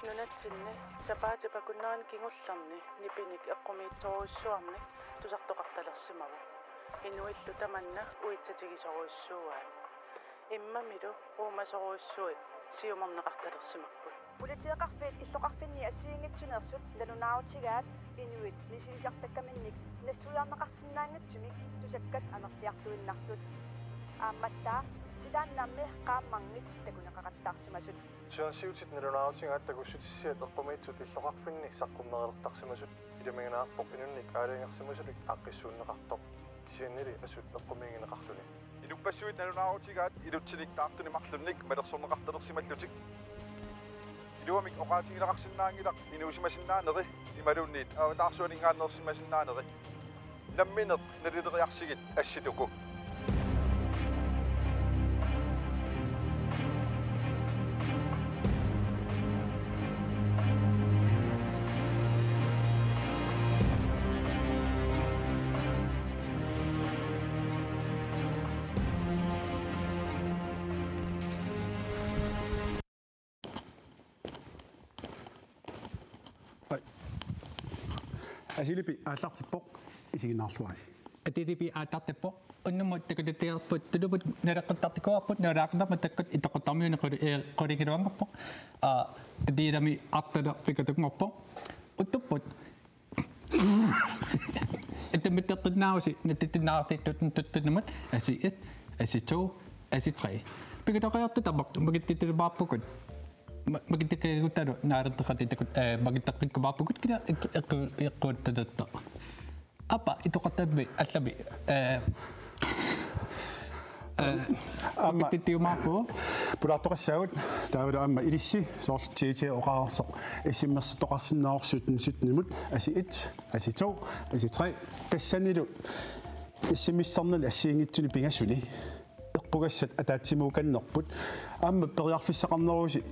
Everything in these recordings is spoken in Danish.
нунатсинни сапаатипакуннаан кигулларни нипиник эққумиитсоруйссуарни тусартоқарталерсимаву инуиллу таманна уитсатигисоруйссууаат иммамилу уумасоруйссуит сиумарнеқарталерсимаккут политиеқарфиит иллоқарфинни ассиингитсунерсут налунаавтигаат инуит нисисартаккаминник нассуяарнеқарсинаангатсумик тусаккат амерлиартуиннартут аамматтаа ситааннаамми qaammarngit такунеқақаттаарсимасут сиансиутит налунаавтигаат такуссутиссиат эққумиитсут иллоқарфинни саққумнерилертарсимасут илумингнаарпоқ инунник аалиангерсимасулик ааққиссууннеқартоқ кисианнили асут эққумингинеқарлуни илуппассуит налунаавтигаат илутсиник таартуни марлунник малерсорнеқарталерсималлутик илуамик оqaатигилеқарсинаангилақ инуусимасиннаанери ималуунниит таарсуалингааннерсимасиннаанери намминеқ налилериарсигит ассилуку Asilipi aallartippoq isiginnaarluasi. Atilipi aallartippoq unnumut takutteerput tuluput naleqqattartikuarput nalaaqnarmat takkut itoqqattarmiunequli qoligiluangarpoq tatiilami artalerpikatungorpoq uttupput attammitteqqinnaausi natittinnaartiittut tuttunumut asiit asitu asitre pikatoqiartu tamaq magittitulumaarpukut magittakagutalu naaranteqatitakut magittaqqikkumaarpukut kila eqquuttatatta apa itoqattabbi allami magittitiumaarpu pulaartoqassaagut taavula amma ilissi soortiiti oqaarsoq issimmersutoqarsinnaorsuutun sutnimut asiit asitu asitre qassanilu issimissarnal assiingitsuni pingassuni eqqugassat ataatsimukannерпут аама периарфиссақарнеруси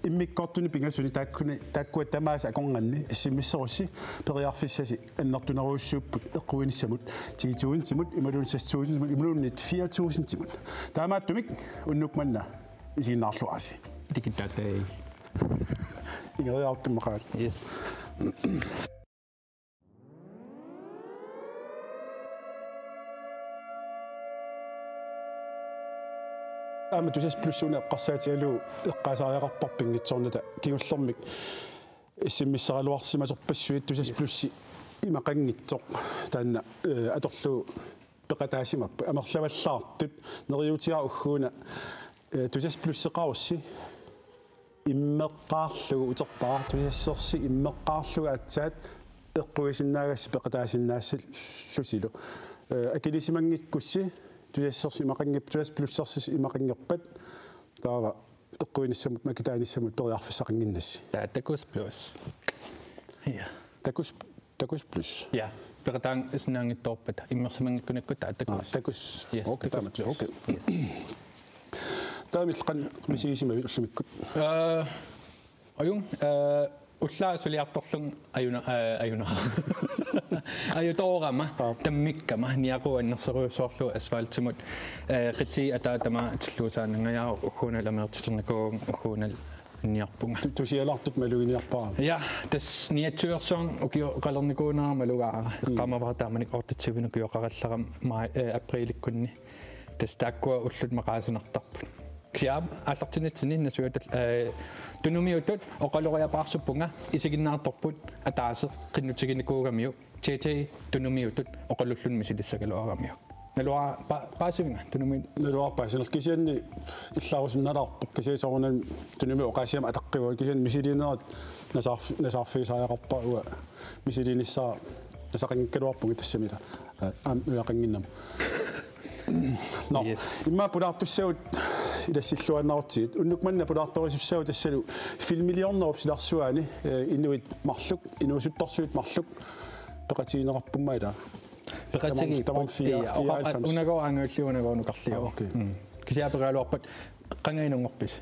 иммиккортуни пингасуни тааккуа тамааса аконганни иссиммиссерусси периарфиссаси аннертунеруйуссууппут эққуиниссамут тигитуунтимут ималуунсассуусимут ималууннит 4000 тимут таамааттумик уннукманна исигиннаарлуаси тикиттаатай ингериартуммақаат yes аама тусас плюссуна эққарсаатиалу эққаасаариақарпарпингитсорната кигуллэрмик иссиммиссералуарсимасорпассуит тусас плюсси имақангитсоқ таанна аторлу пеқатаасимаппа амерлаваллаартут нериутиа уггуна тусас плюссеқарусси иммеққаарлугу утерпаа тусассерси иммеққаарлуга атсаат эққуисиннаагасси пеқатаасиннаассал лусилу акилисимангиккусси тусассерси имақангип тусас плюссерсис имақангерпат таава эққуиниссамут макитааниссамут периарфиссақангиннасси такус плюс я такус плюс я перетаан иснаангитторпат иммерсимангиккунаккут такус окей тамат окей таамилқан мисигисимави уллумиккут аюн уллаасулиарторлун аюна аюторама таммиккама ниакуаннерсеруйуссоорлу асфальтимут qiti ataatama tillуусаанангаяа уггуналамеэртитерникуу уггунал ниарпунга тусиалартут малугиниарпаа я тас ниатсуерсон укио қалерникуунаа малугаара эққамаваатааманик ортитсивину киоқаралларам априликкунни тас тааккуа уллут мақаасинартарпут киам аллартинитсини насуатал тунумиутут оқалориапаарсуппунга исигиннаарторпут атаасе қиннутигиникуугамиу тете тунумиутут оқаллуллунми силиссагалуарамиу налуа паасивинга тунуми налуа паасинер кисианни иллаарусинналаарпут кисиасорунан тунуми оқаасиам атаққиваа кисиан мисилинерат насаарфисааяқарпаа уа мисилиниссаа насақингкалуарпуги тассамила аам уяқангиннам no имма пулаартуссаут илассиллуаннаортигит уннукманна пулаарторисуссау тассалу филмиллиорнерупсиларсуаани инуит марлук инуусуттарсуит марлук пеқатигинеқарпуммаила пеқатиги унагоангууллиунагоонукарлиу кисиапералуарпат қангаинунгорпис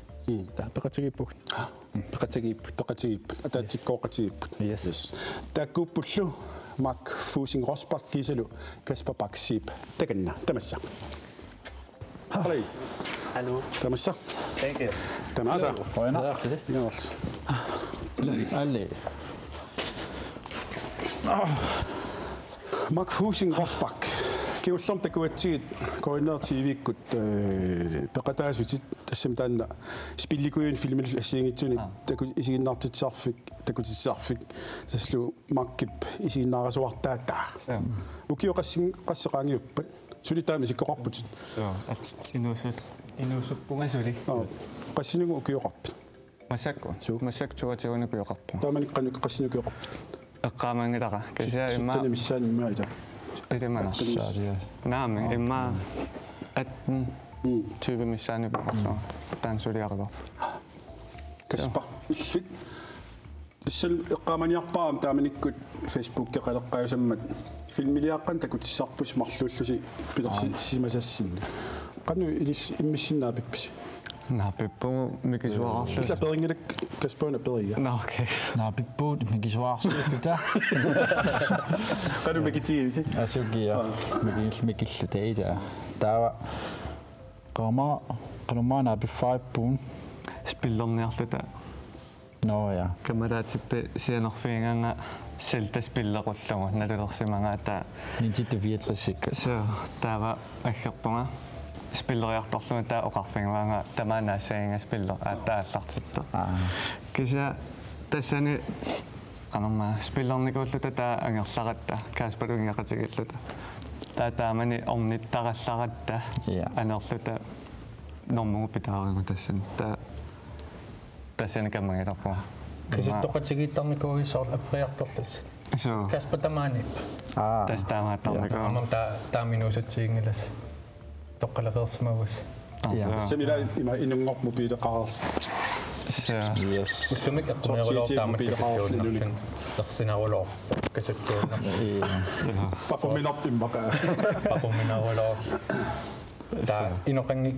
та пеқатигиппуг пеқатигиппут атаатиккооқатигиппут yes таккуппуллу Mark Fusing Rosbach Giselu Kasper Baksib Tegenna Tamassa Hallo Hallo Tamassa Thank you Tamassa Højner Ja alle Mark Fusing Rosbach kiullum takuatsigit koinnertiiviikkut peqataasutit тассамтаанна спилликуйун филмил ассиингитсуник таку исигиннаартитсаарфик такутиссаарфик таслу маккип исигиннаарасуартаатаа укиоқассин qassaqaangiuppat сулитаами сиккоқарпут инуусуппунгасули qassinugu укиоқарпут масак туатигунукуоқарпу тааманиққанук qassinukuoqarput эққаамангилара кисаа имма суттани миссааниммаита идеманарсаалиа наами имма аттен type missaanukuoqartua taansuliarivar каспа иллит иссал эққааманиарпаам тааманиккут Facebook кеқалеққаюсаммат филмилиаққан такутиссаарпус марлууллуси пилерси симасассинна қану илис иммиссиннаапиппис наапиппу микисуарарлу ила перингилак каспаана перига окей наапиппуут микисуаарсууппита қану микитигиси асугиа микиллу таида таава qamana biffaippuun spillerniarluta no ja kameraatippi sianerfiinganga selta spillequllugu nalulersimanga ta 1964 so taava aggerpunga spilleriartorlunga ta oqarfingaanga tamaanaasainga spiller aataallartitta kisa tassani qanerma spillernikulluta ta angerlaratta kaaspaluingeqatigilluta таамани орниттаралларатта анерлута нормугу питааригу тассан тассани каммагиларпуа кисуттоқатигииттарникуугиссоор априарторлус so каспатамаани тас таамааттарнику амамта тааминуусатсиингилас тоққалеқерсмагус семила има инунгорпу пилеқарерс yes усумик аққумиарулоор тааматтаккууннарфин терсинарулоор касуккуунна папоминартиммақа папоминарулоор та иноқангик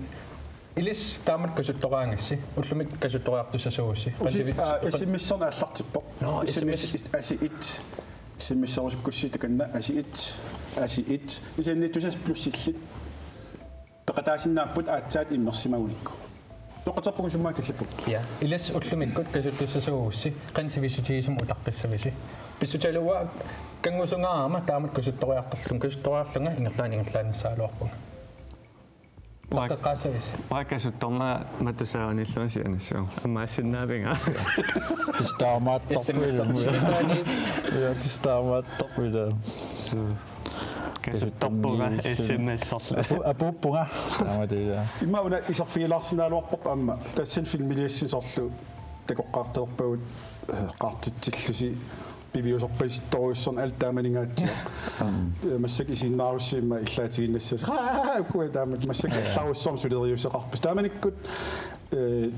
илис таамат касуттораангисси уллумик касутториартуссасуусси эсиммиссорна аллартиппо эсиммис аси ит эсиммиссорусуккусситаканна аси ит исанниттусас плюссиллит пеқатаасиннааппут аатсаат иммерсимагуликку тоқатарпугу суммаа киллиппу я илас уллумиккут касуттуссасуусси қансивисутигисум утаққиссависи писсуталуа кангусунгаама таамат касутториартарлун касутториарлунга ингерлааннассаалуарпунга Pakkaasavisi. Pakkaasuttorna matusaavanilluasi anassuu. Amaasinnaavинга. Tistaamattorpilum. Ja tistaamattorpilum. Kasuttorpuga SMS-sorlu. Apuppunga. Tamatila. Imma una isarfiilaarsинааluarpoq amma tassan filmiliassisorlu takoqqaarteerpagut qaartitsillusi piviusorpalisittoruissorn altaamaningaatsia massak isinnaarussiimma illaatiginnassas kuwa taamat massak allaarussорм suleriuseqarpus taamanikkut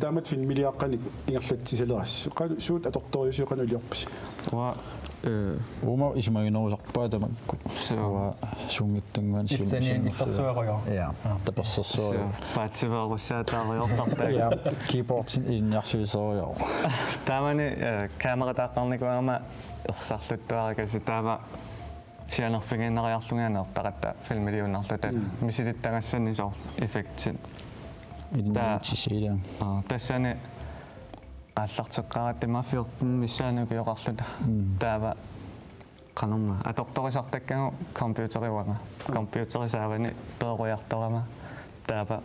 taamat filmiliaqqanik ingerlatsisalerass suut atortoriusiuqanu uliorpis Uma ismaginorusarpaa tamakku suwa sungittungaan Itsenien iqersueruyor. Ja, tapersersueruyor. Paatsiveerussaataariortartaa. Ja, keyboardsin inniarsuisoriyor. Taamani kaameraataqqarnikuama ersarluttuarikasi taama sianerfinginnariarlungaannertaqatta filmiliunnarluta misilittagassani sor effektsin. Inniartisilia. Tassani аллартеққаратима фиортин миссаанукиоқарлута таава канарма аторторисартаккагу компьютериуага компьютерисаавани пееруйарторама таава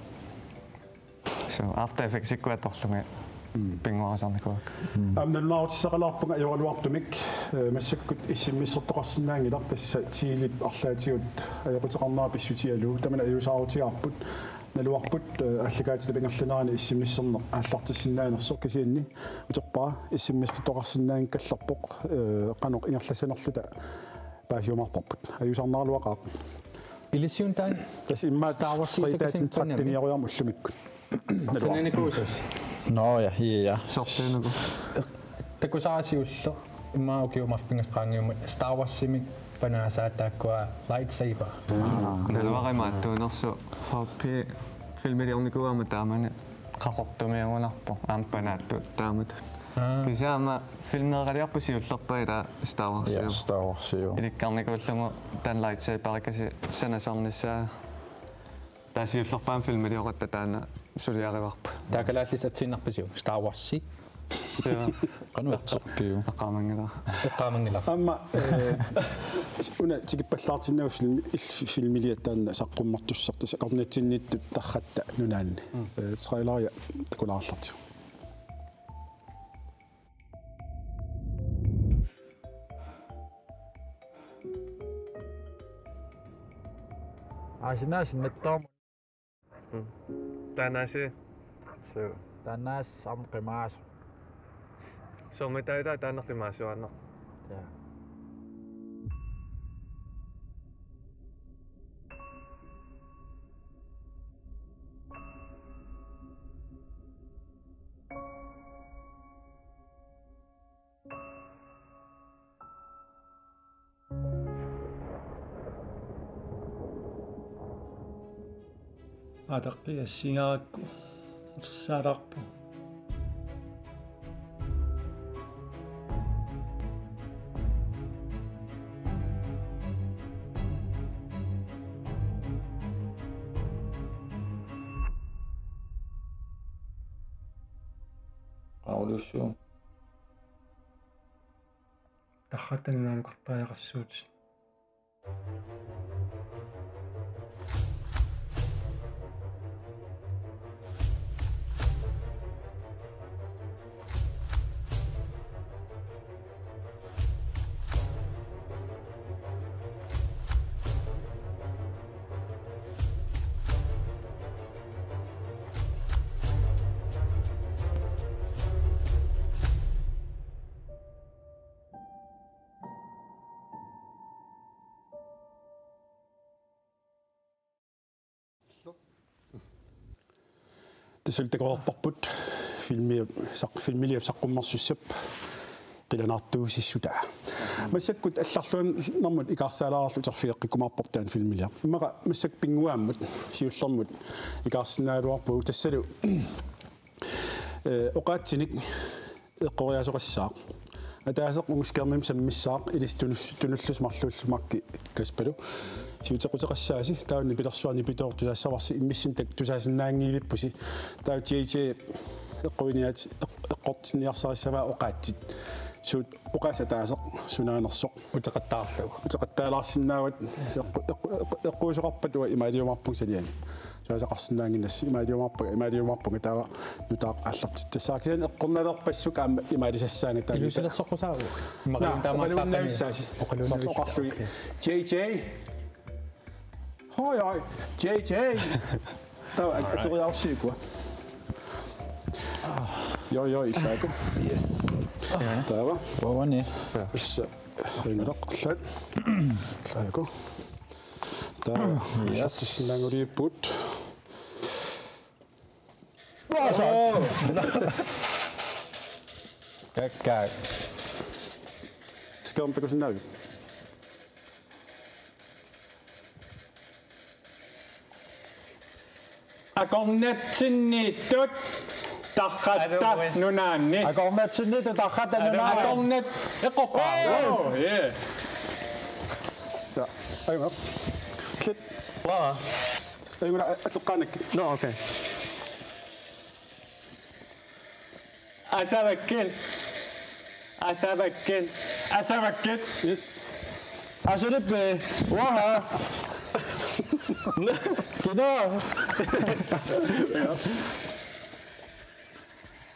so after effects иккуаторлуга пингуарисарникуак амналлаутиссақалаарпунга иоралуартумик массаккут иссиммиссертоқарсинаангилар тасса тиилип арлаатигут аёқутеқарнаа писсутиалу тамана аюсаарутигарпут налуарпут аллагаатила пингерлунарани иссиммиссернер ааллартиссиннаанерсо кисианни утерпаа иссиммистутоқарсинаан калларпоқ қаноқ ингерлассанерлута паасиумарпарпут аюсаарнаарлуақаа Ilisiuntaan тас имма тааварсритааттин траттиниаруярму уллумиккут sananikuusas. No ja. сортeenugu Takusaasiullo immaaukiumarpingasqaangiumut Star Wars-simik panaasaataakkuа lightsaber. налуаримааттуунерсу хоппи филмилиорникуама таамани qaqortumiangunarpo aampanaattu taamut кисаама филмеэқалиарпусиуллерпаила Star Wars. Ja, Star Wars jo. иликкарникууллугу тан lightsaber-икаси санасарниссаа таасиуллерпаан филмилиоқатта таана сулиариварпа Taakalaallисатсиннарпасиу Star Wars-si qanutserpiu aqaamangila Amma una tikippallaartinnagu filmiliattaanna saqqummartussartus qarnatsinniittut tarratta nunaanni traileria takulaarlartiu Asinas nettom tanasi so tanas sam kemas sometaita tanaqqimaasuarneq ja Adaqpi assingaarakku utersaararpu qaulussu tarratanunaanuqartaajaqassuut Tasultakorparput filmiliap saqqummarsussap qilanartuusissutaa massakkut алларлуан нэрмут икаарсаалаарарлу терфиэққиккумаарпортаан филмилиа имаqa массак пингуааммут сиуллэрмут икаарсинааруарпу тассалу оқаатсиник эққориасоқассаақ атаасеқ мускермим саммиссаақ илистунуllus марлууллумарки каспалу сиутеқутеқассааси таунни пилерсуарни питоортусаассаварси иммиссин так тусаасиннаангиивиппуси таа тиитси эққуиниат эққортинниарсариссаваа оқаатсит суут оқаасатаасеқ сунаанерсоқ утеқаттаалаарсинаават эққуусоқарпатуа имаалиумарпун салиани суасақарсинаангиннасси имаалиумарпуга таава нутаақ ааллартит тассааксиан эққорналерпассук аама имаалисассаанга таава илусилерсоққусааву имақалунтаамааққарнисси оқалунависсааси JJ Hoi JJ tawa atoriarsiikua Jo иллааку yes tawa wawani issa ringeqarlat llaaku tawa yes sinanguriipput kakka skermtakusinnaagi Aqornatsinnitut tarratta nunaanni aqornatsinnitut tarratta nunaanni aqornat eqqoqqaarlu ja ayma klit ayma atseqqaanak no okay asavakkil yes asurippe waha kino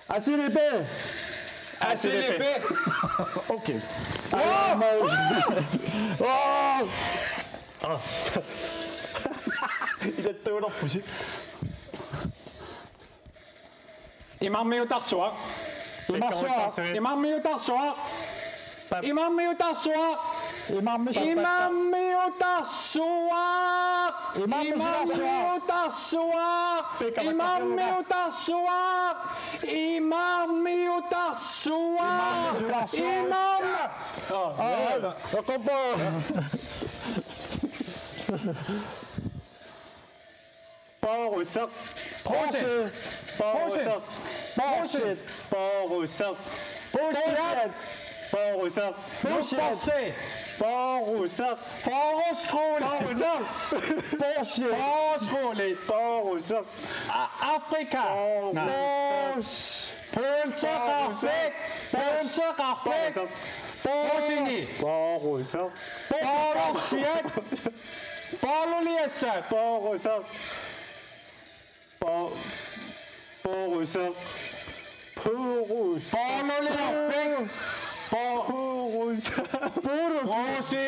asirippe okay ida tuulerpusi imammiutarsuaq Afrika. Pølsekarfik. Pølsekarfik. Borusini. Boruser. Borusiat. Boruliasat. Boruser. Boruser. Boruser. Boruliafik. Boruser. Borusi.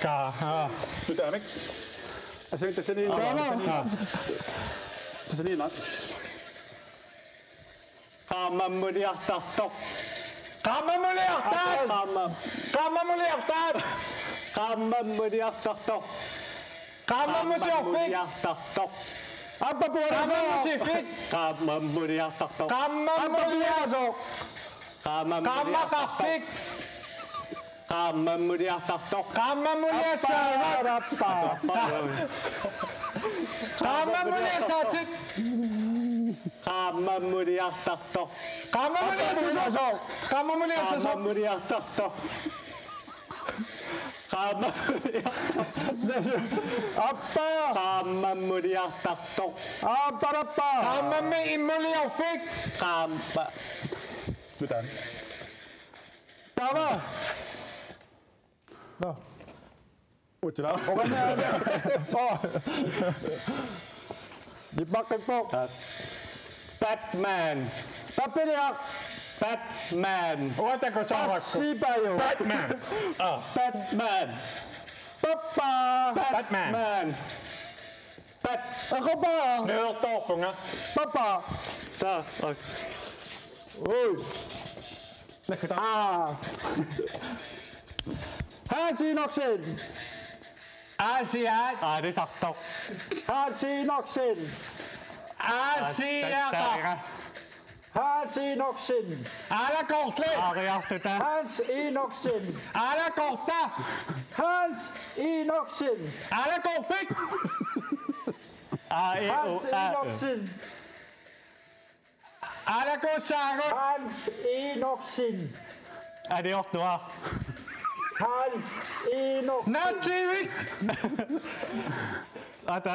Ka. Tutaan ik. As ek tussen in. Tussen in. Kamamuriartartoq. Kammamuliartaat. Kammamuliartaat. Kamamuriartartoq. Kammamusiarfik. Appa Kammamusifik. Kamamuriartartoq. Kammamuliasok. Kammakarfik. Kamamuriartartoq. Kammamuliasaarat. Kammamuliasaatik. Kamamuriartartoq. Kammamuliasasok. Kammamuliasasok. Kamamuriartartoq. Appa. Kamamuriartartoq. Apparappa. Kammami immuliarfik. Kampa. Tutaan. Tama. Utila. Dipakipok. Batman. Papiliak. Batman. Ootako saarakku? Sipayo. Batman. Batman. Pappa. Batman. Ako ba? Snurtorpunga. Pappa. Ta. Oi. Häsinoksen. Asiat. Det er sagt dog. Häsinoksen. Asiaka. Häsinoksen. Ala kortle. Hans Inoksen. Ala korta. Hans Inoksen. Ala korfik. Hans Inoksen. Ala korsago. Hans Inoksen. Er det også nu? Hans Inoksen. Nativik.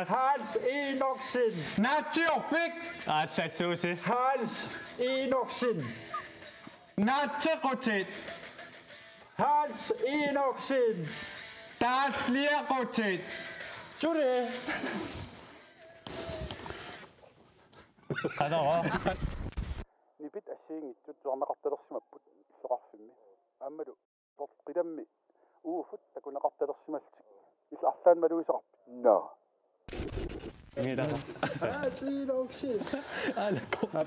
Hans Inoksen. Nativik. Susi. Hans Inoksen. Natikotit. Hans Inoksen. Tatliakotit. Sorry. Nipit asiingittu tuarnaqartalersimapпут иллоqarfimmi ааммалу торqиламми uuffut takunaqartalersimaltik иллаарлаанмалуисақарпи no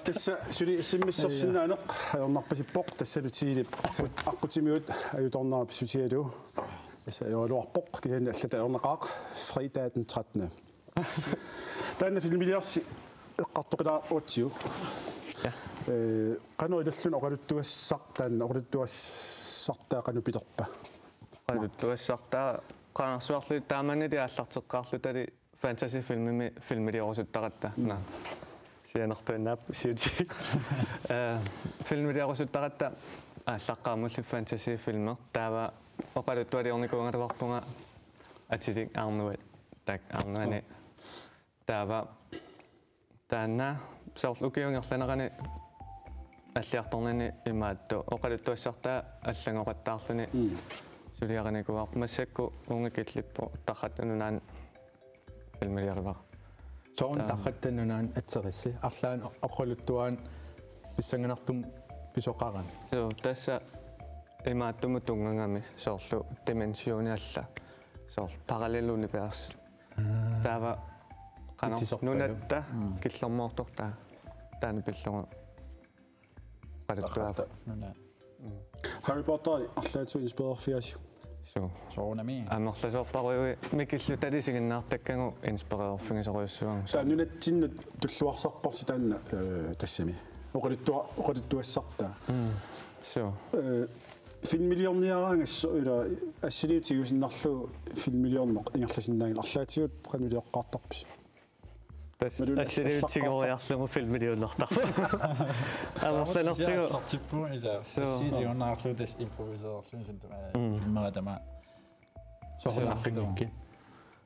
Tässä syli simmissersinnaanoq ajornarpasippoq tassalutiilip аққутимиут аюторнаарписсутиалу аса юалуарпоq кисаани аллата ajornaqaaq fredagen 13. Tanne filmiliarsi eqqartoqila uatsiu qanu ilallun oqaluttuassaq taanna oqaluttuassartaa qanu pilerpa qaluttuassartaa qaanarsuarlu taamanili aallarteqqaarlu tali fantasy filmiliorsuttaqatta na sianertuinnaap siuti filmiliorsuttaqatta ааllaqqaamullu fantasy filmer taava oqaluttualiornikuungaluarpunga atilik arnuat tak arnuani taava taanna saorlukiungerlanerani аллиарторнани имаатту оқалуттуассартаа аллагоқаттаарлуни сулиаранакуар массакку унгакиллиппу тахаттунунаан филмилиаривар соон тахаттунунаан атсерисси арлаан оқалуттуаан писсанганартум писоқаран so тасса имааттуму тунгангами соорлу дименсиониалла соор параллелуниверс таава qana nunatta killormoortorta taana pillunga qaluttuaapa Harry Potter арлаату инспирерфиаси соонами амерласоорпаруи микиллу талисигиннаартаккагу инспирерфигисоруйуссуагу тааннунатсиннут туллуарсарпарси таанна тассами оқалуттуассартаа so филмилиорниараангасса ула ассилиутигусиннарлу филмилиорнеқ ингерласиннаангил арлаатигут qanulioqqaartarpis ассилиутигориарлугу филмилиуннартарпа амерланертигу артиппу иса сисионаарлутас импровисеерлунсунтума филмаратама соорнаққингикки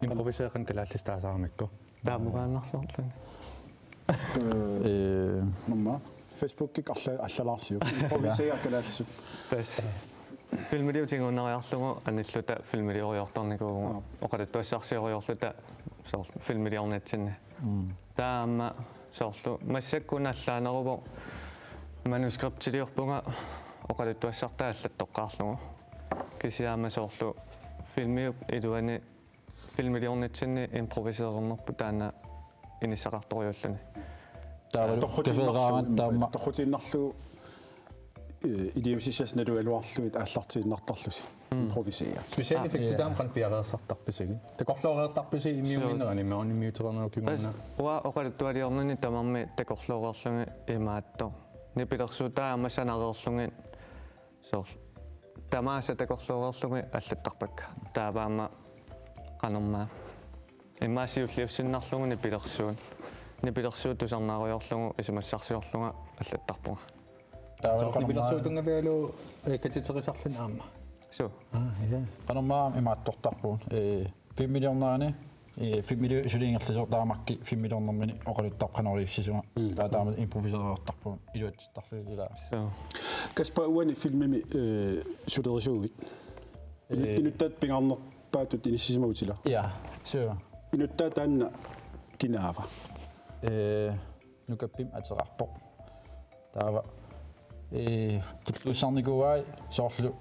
импровисеерин калааллистаасаарамикку таамугааннарсоорлуни mamma Facebook-ик аллалаарсиу импровисея канаалсу тас филмилиутингуннариарлугу аниллута филмилиориорторникуугу оқалаттуассаарсиориорлута соор филмилиорнатсинна таама соорлу массаккуналлаанеруву манускриптилиорпунга оқалаттуассартаа аллаттоққаарлугу кисиаама соорлу филмиуп илуани филмилиорнатсинни импровисеернерпу таана инисақарториуллуни тохутииннарлу идиусисас налуалуарлуит ааллартииннартарлуси импровисея специаль эффекти таам қан пиареерсартарписиги такорлоореертарписи иммиуминнерани маонимиутернеру кимуна уа оқалаттуалиорнуни тамарми такорлоореерлуги имаатто нипилерсутаа амасанереерлуги соор тамааса такорлоореерлуги аллаттарпакка тааваама канормаа имаасиуллиуссиннарлугу нипилерсуун нипилерсуут тусарнааруйорлугу исумассарсиорлуга аллаттарпуга нипилерсуутунгавиалу катитерисарлун аама су канормаа имааттортарпуун 5 миллионнаани 5 миллион сулингерлисоо таамакки 5 миллионнэрмини оқалуттарқанериуссисуга таама импровизереертарпуун илуатситтарлуила су каспа уани филмими сулерисуугит инуттаат пингаарнерпаатут иниссисимаутила я су инуттаа таанна кинаава нукаппим атерарпо таава туллуссарникуай соорлу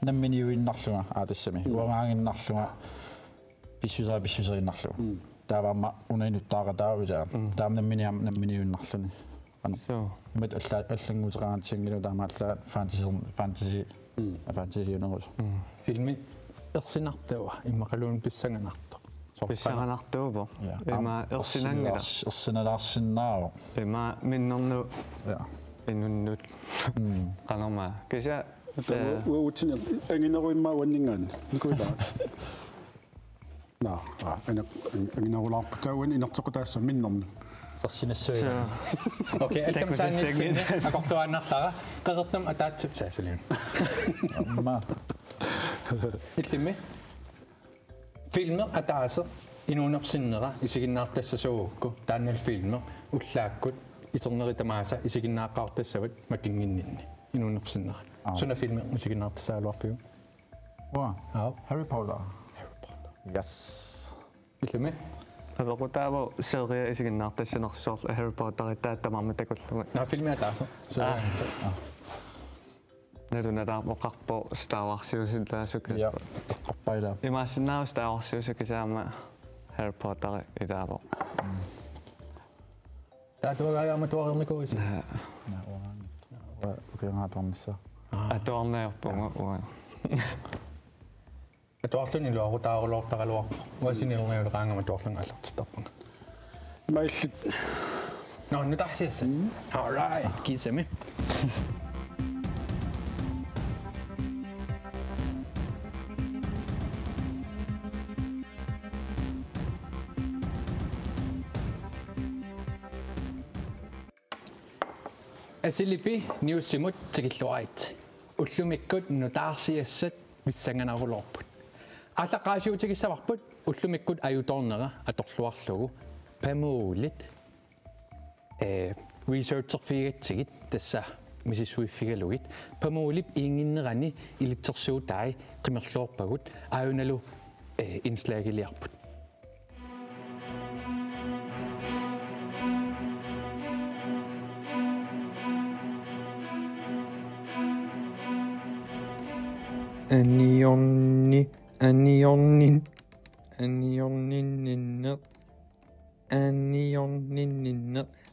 намминиуиннарлуга аатассами уагаангиннарлуга писсусериннарлуга тааваама унаинуттаара таавила намминиуиннарлуни имат аллангутераантиангилу таамааллаа фантасиунерус филми ерсинартуа иммақалуун писсанганарто писсаганартуупо има ерсинангила ерсиналаарсиннааву има миннерну инуннут канома киса уутсина ангинеруиммаа уаннингаан никуилаа на ангинерулаарпу тауан инертеқутаасса миннерну ерсинассуи окей алкам саанни акортуааннартара қеқертам атаатсипсаасулиун амма иллими филмер атааса инуунерсиннера исигиннаартассасуугукку тааннал филмер уллааккут итернери тамааса исигиннааққартассават макингиннинни инуунерсиннера суна филмер исигиннаартасаалуарпиу уа Harry Potter yes иллими авеқутаава серия исигиннаартассанерсуорл Harry Potter тааттамарми такуллуга на филми атааса налуналаарпоқарпо Star Wars-иусиллаасука я эққарпайла имаасиннаава Star Wars-иусука саама Harry Potter илаавоо таатуагаама туарерникуис утингааторнисса атуарнаерпунга уа атуарлуни луарутаарулоортаралуарпа уасинилерниулеқаангама туарлунга аллартиттарпунга маиллит но нутарсиасса all right кисами асилипи ниуссимут тикиллуарит уллумиккут нутаарсиассат миссанганарулоорпут аллаққаасиутигиссаварпут уллумиккут аюторнера аторлуарлугу памуулит researcher-фигатсигит тасса мисиссуиффигалугит памуулип ингиннерани илитсерсуутаи қимерлуорпагут аюналу инслагилиарпут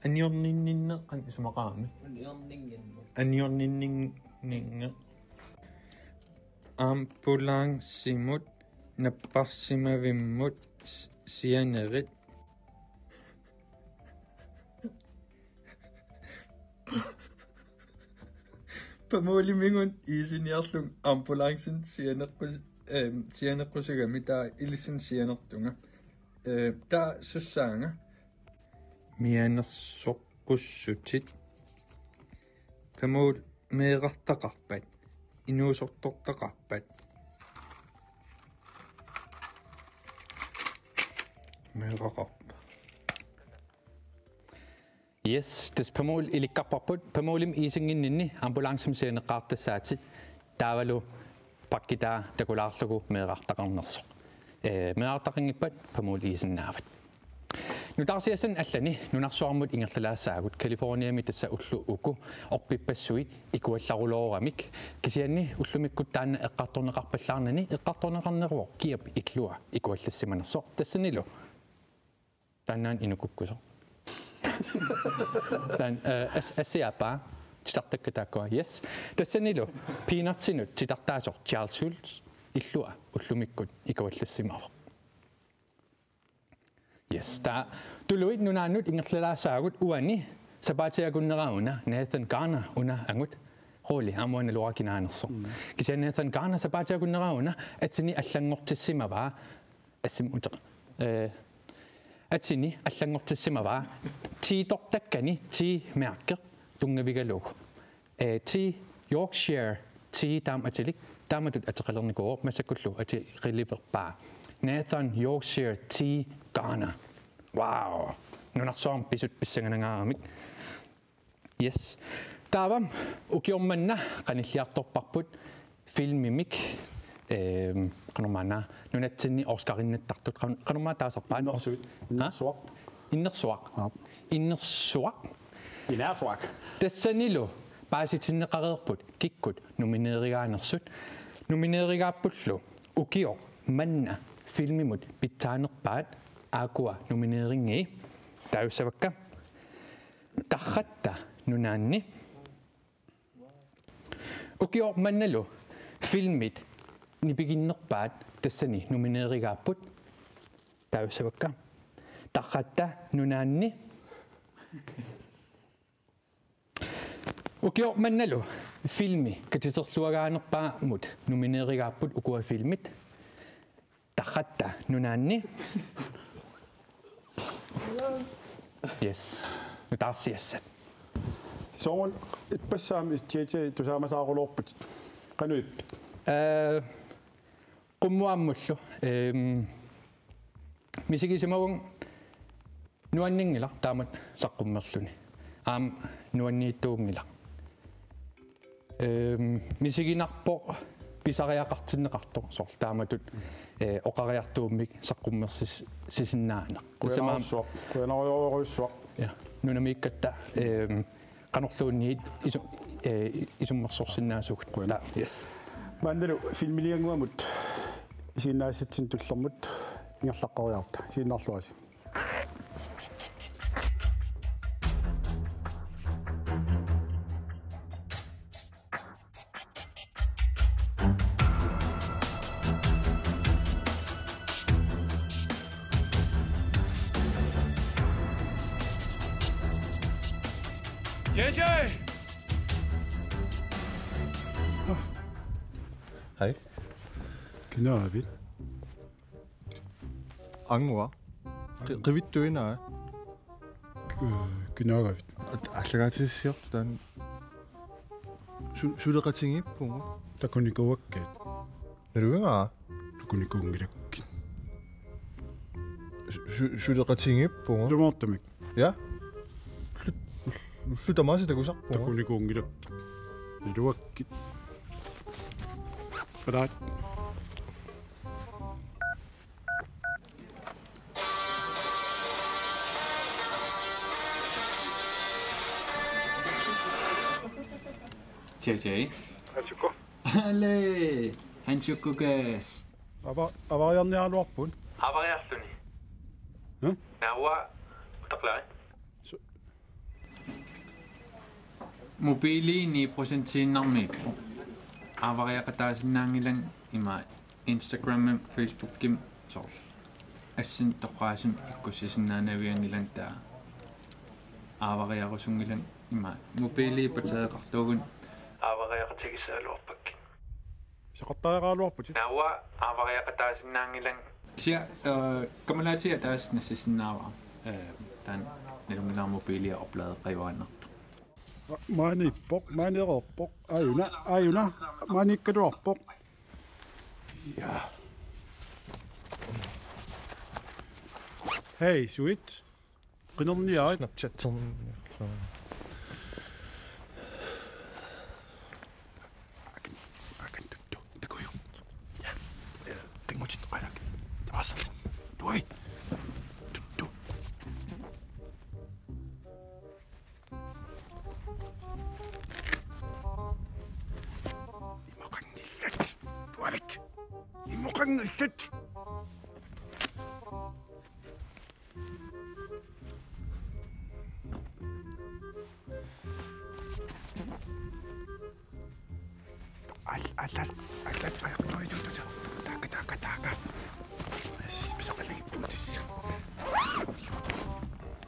анниорниннер ан исумақаами анниорниннер ампулансимут наппарсимавиммут сианерит памолимингун исиниарлун ампулансин сианеққусагами таа илиссин сианертунга таа суссаанга мианерсоққуссутит памол меэқартақарпат инуусортортақарпат меэқақарпа Yes, des pamol ilikkarparput pamolim isinginninni ambulancem seeneqqaartassaati taavalu pakkita takulaarlugu meeqartaqarnersoq meeqartaqingippat pamol isinnaavat nutarsiasan allani nunarsuarmut ingerlalaassaagut Californiami tassa ullu uku orpippassuit ikuallarulooramik kisianni ullumikkut taanna eqqartorneqarpallaarnani eqqartorneqarneruo kiap iklua ikuallassimanersoq tassanilu taannaan inukukkuso dan asiapa titartakkataakkoa yes tassanilu peanutsinut titartaasoq Charles Schulz illua ullumikkut ikuallassimaroq yes ta tuluit nunaannut ingerlalaassaagut uani sapaatiagunneraauna Nathan Garner una angut rooli amuana luakinaanersoq kisia Nathan Garner sapaatiagunneraauna atsini allangortissimavaa assim uteq atsini allangortissimavaa tiitortakkani mearkeq tungavigalugu ti Yorkshire ti taamatilik taamatut ateqalernikoo masakkullu ati qiliverpaa Nathan Yorkshire ti Garner wow nunarsoorm pisut pissanganangaaramik yes taavam ukiormanna qanilliartorparput filmimik qanormaana nunatsinni Oscarinnattartut qanormaa taasarpaat innersuaq tassanilu paasitinneqareerput kikkut nomineerigaappullu ukio manna filmimut pittaanerpaat aakua nomineeringi taayussavakka tarratta nunaanni ukio mannalu filmit nipiginnerpaat tassani nomineerigaapput taayussavakka tarratta nunaanni ukio mannalu filmi katiterluagaanerpaamut nomineerigaapput ukua filmit tarratta nunaanni yes nutarsiassat soon ipassaami ittiiti tusaamasaaruloorput qanuip qummuammullu misigisimavun nuanningila taamat saqqummerluni aam nuanniittuungila misiginarpo pisariaqartinneqartor soorl taamatut oqariartuummik saqqummersis sisinnaana quyanariorisuaq ja nunamiikkatta qanorluunniit isummersorsinnaasugut yes mandalu filmilianguamut isinnaassatsin tullermut ingerlaqqoriarta isinnarluasi Hej. Knaavit. Angua. Rivittuina. Knaavit. Allagaatissio tan suleqatingippungu. Takunikuakkaat. Naluingaa. Tukunikuungilakkin. Suleqatingippungu. Lumaartamik. Ja. Lutamaasitakusarpungu. Takunikuungilakkin. Naluakkit. Padaat. JJ. Hatsuko. Ale. Hanchukkukas. Avariarnialuarpun. Avariarluni. Huh? Nawa utaklai. Mobiili prosentiinnarmiippu. Avariaqataasinnaangilan ima Instagram Facebook-kim soorl. Assin toqaasim ikkussisinnaanaviangilan taa. Avariarusungilan ima mobiili pateeqartuugun avariaqatigisaaluarpakki. Saqattaaqaaluarput. Nawa avariaqataasinnaangilan sia kamalatia taas nassisinnaava tan nilungilar mobiilia opladeqajuannartu. Maaniqorpoq ayuna maanikkaluarpoq. Ja. Hey, suit. Qinerniaat. Snapchat.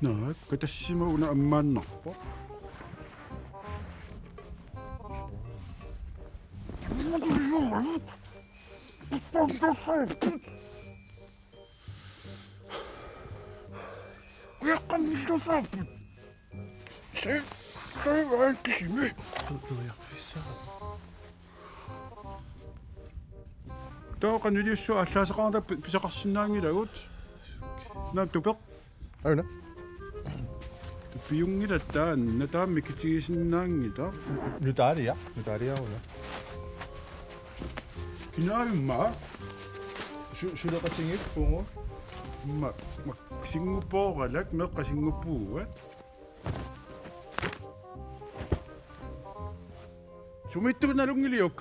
No, katassima una ammaannarpo. Tooqan uliussua allaaseqarta pisaqarsinnaangilagut. Naam tupaq. Aruna. Piungilattaan nataammi kitigisinnaangita. Nutaria. Nutaria una. Kinaayummaa. Sudaqatingip pungo. Ma singuppooralak meqqasinguppuugat. Sumittugnalungiliuk.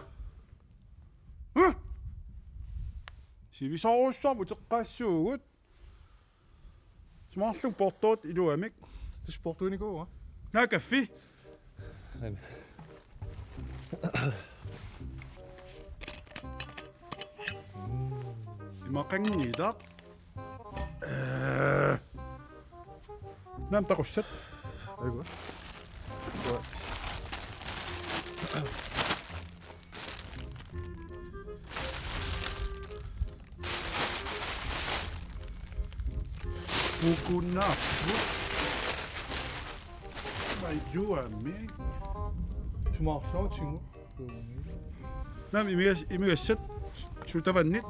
Sivisorussaamu teqqaassuugut. Smarlung portoot iluamik. Det er sport, du ikke går, Nää kaffi. Maqangiidaq. Naam taqussat. Aigu. Pukunnaarpu. Majuami. Sumarlaatingu. Naam imigassat sutavannit.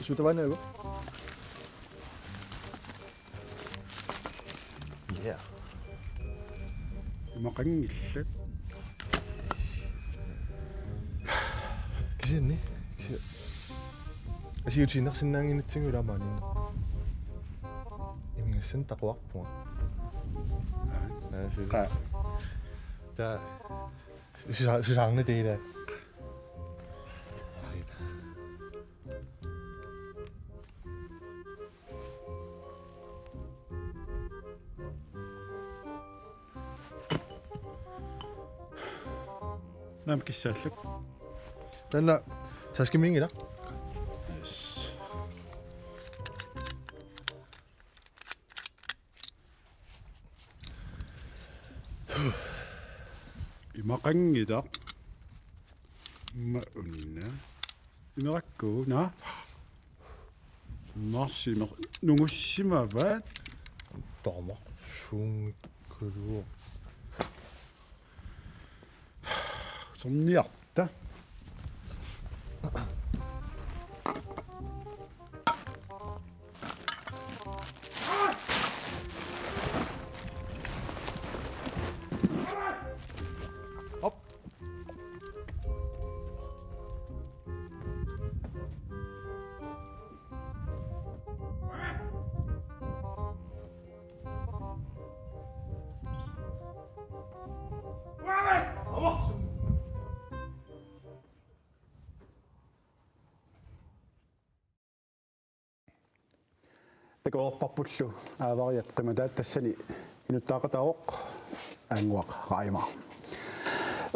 Sutavanne aigu. Yeah. Maqangillat. Kisinni. Asiutinarsinnaanginitsingu ilaamaaniinna. Imingassan taqwaqpunga. Qa. Der susangna det der. Naam kissaallat. Tanna taskimingila. Imaqangidaq. Ma unna. Imerakku na. Narsimer nungussimavat. Dommer. Sungkulur. Somniarta. Takuorparpullu aavariat qimataat tassani inuttaaqataaroq aanguaq raima.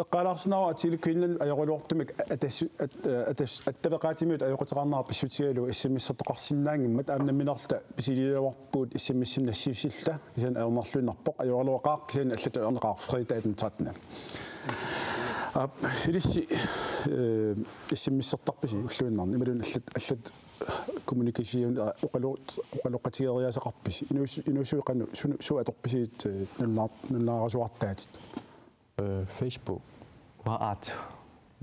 Eqqalaarsinaawa atiilukkuinnan ajoruluortumik attavaqaatimut ajoqutaqarnaa pissutigalu issimissartoqarsinnaangimmat aamnamminarta pisililuarpuut issimmissinnassiusilla isan aernarluinarpoq ajorluaqaaq kisan allatu erneqaarfriitaatun tatna. Ilissi issimmissertarpisi ulluinnaarni imalun allat kommunikation uqaloqatigeeriasaqarpisi inusuiqannu suatorpisiit nunnaarasuartaatit Facebook. Waat.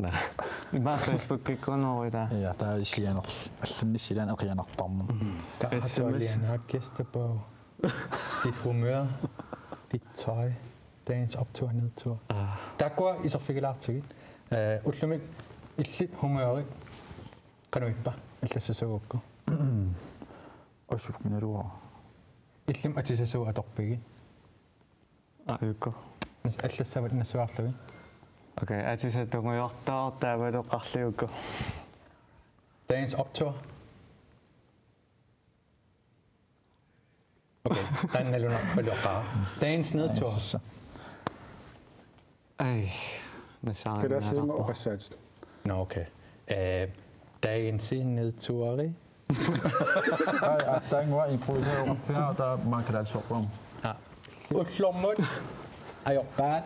Nej. Bare Facebook ikke kun over i dag. Ja, der er islianer. Allinnissilaan eqianartarnum. Karatualian har gæster på dit humør, dit tøj, dagens optur og nedtur. Der går i så fik jeg til det. Utlumik illit humøri kan du ikke bare eller så gå. Og så kan du Illim at det så at opbygge. Ayukko. Men eller så var det svært løb. Okay, at det så du må jo der var du qarliukko. Dagens optur. Okay, den er nok for lukker. Dagens nedtur. Ej, det sagde Det er sådan og research. Nå, okay. Dagens nedtur. Der er ingen improviseret op her, der man kan altså hoppe om. Ja. Utlomut. Ayokbat.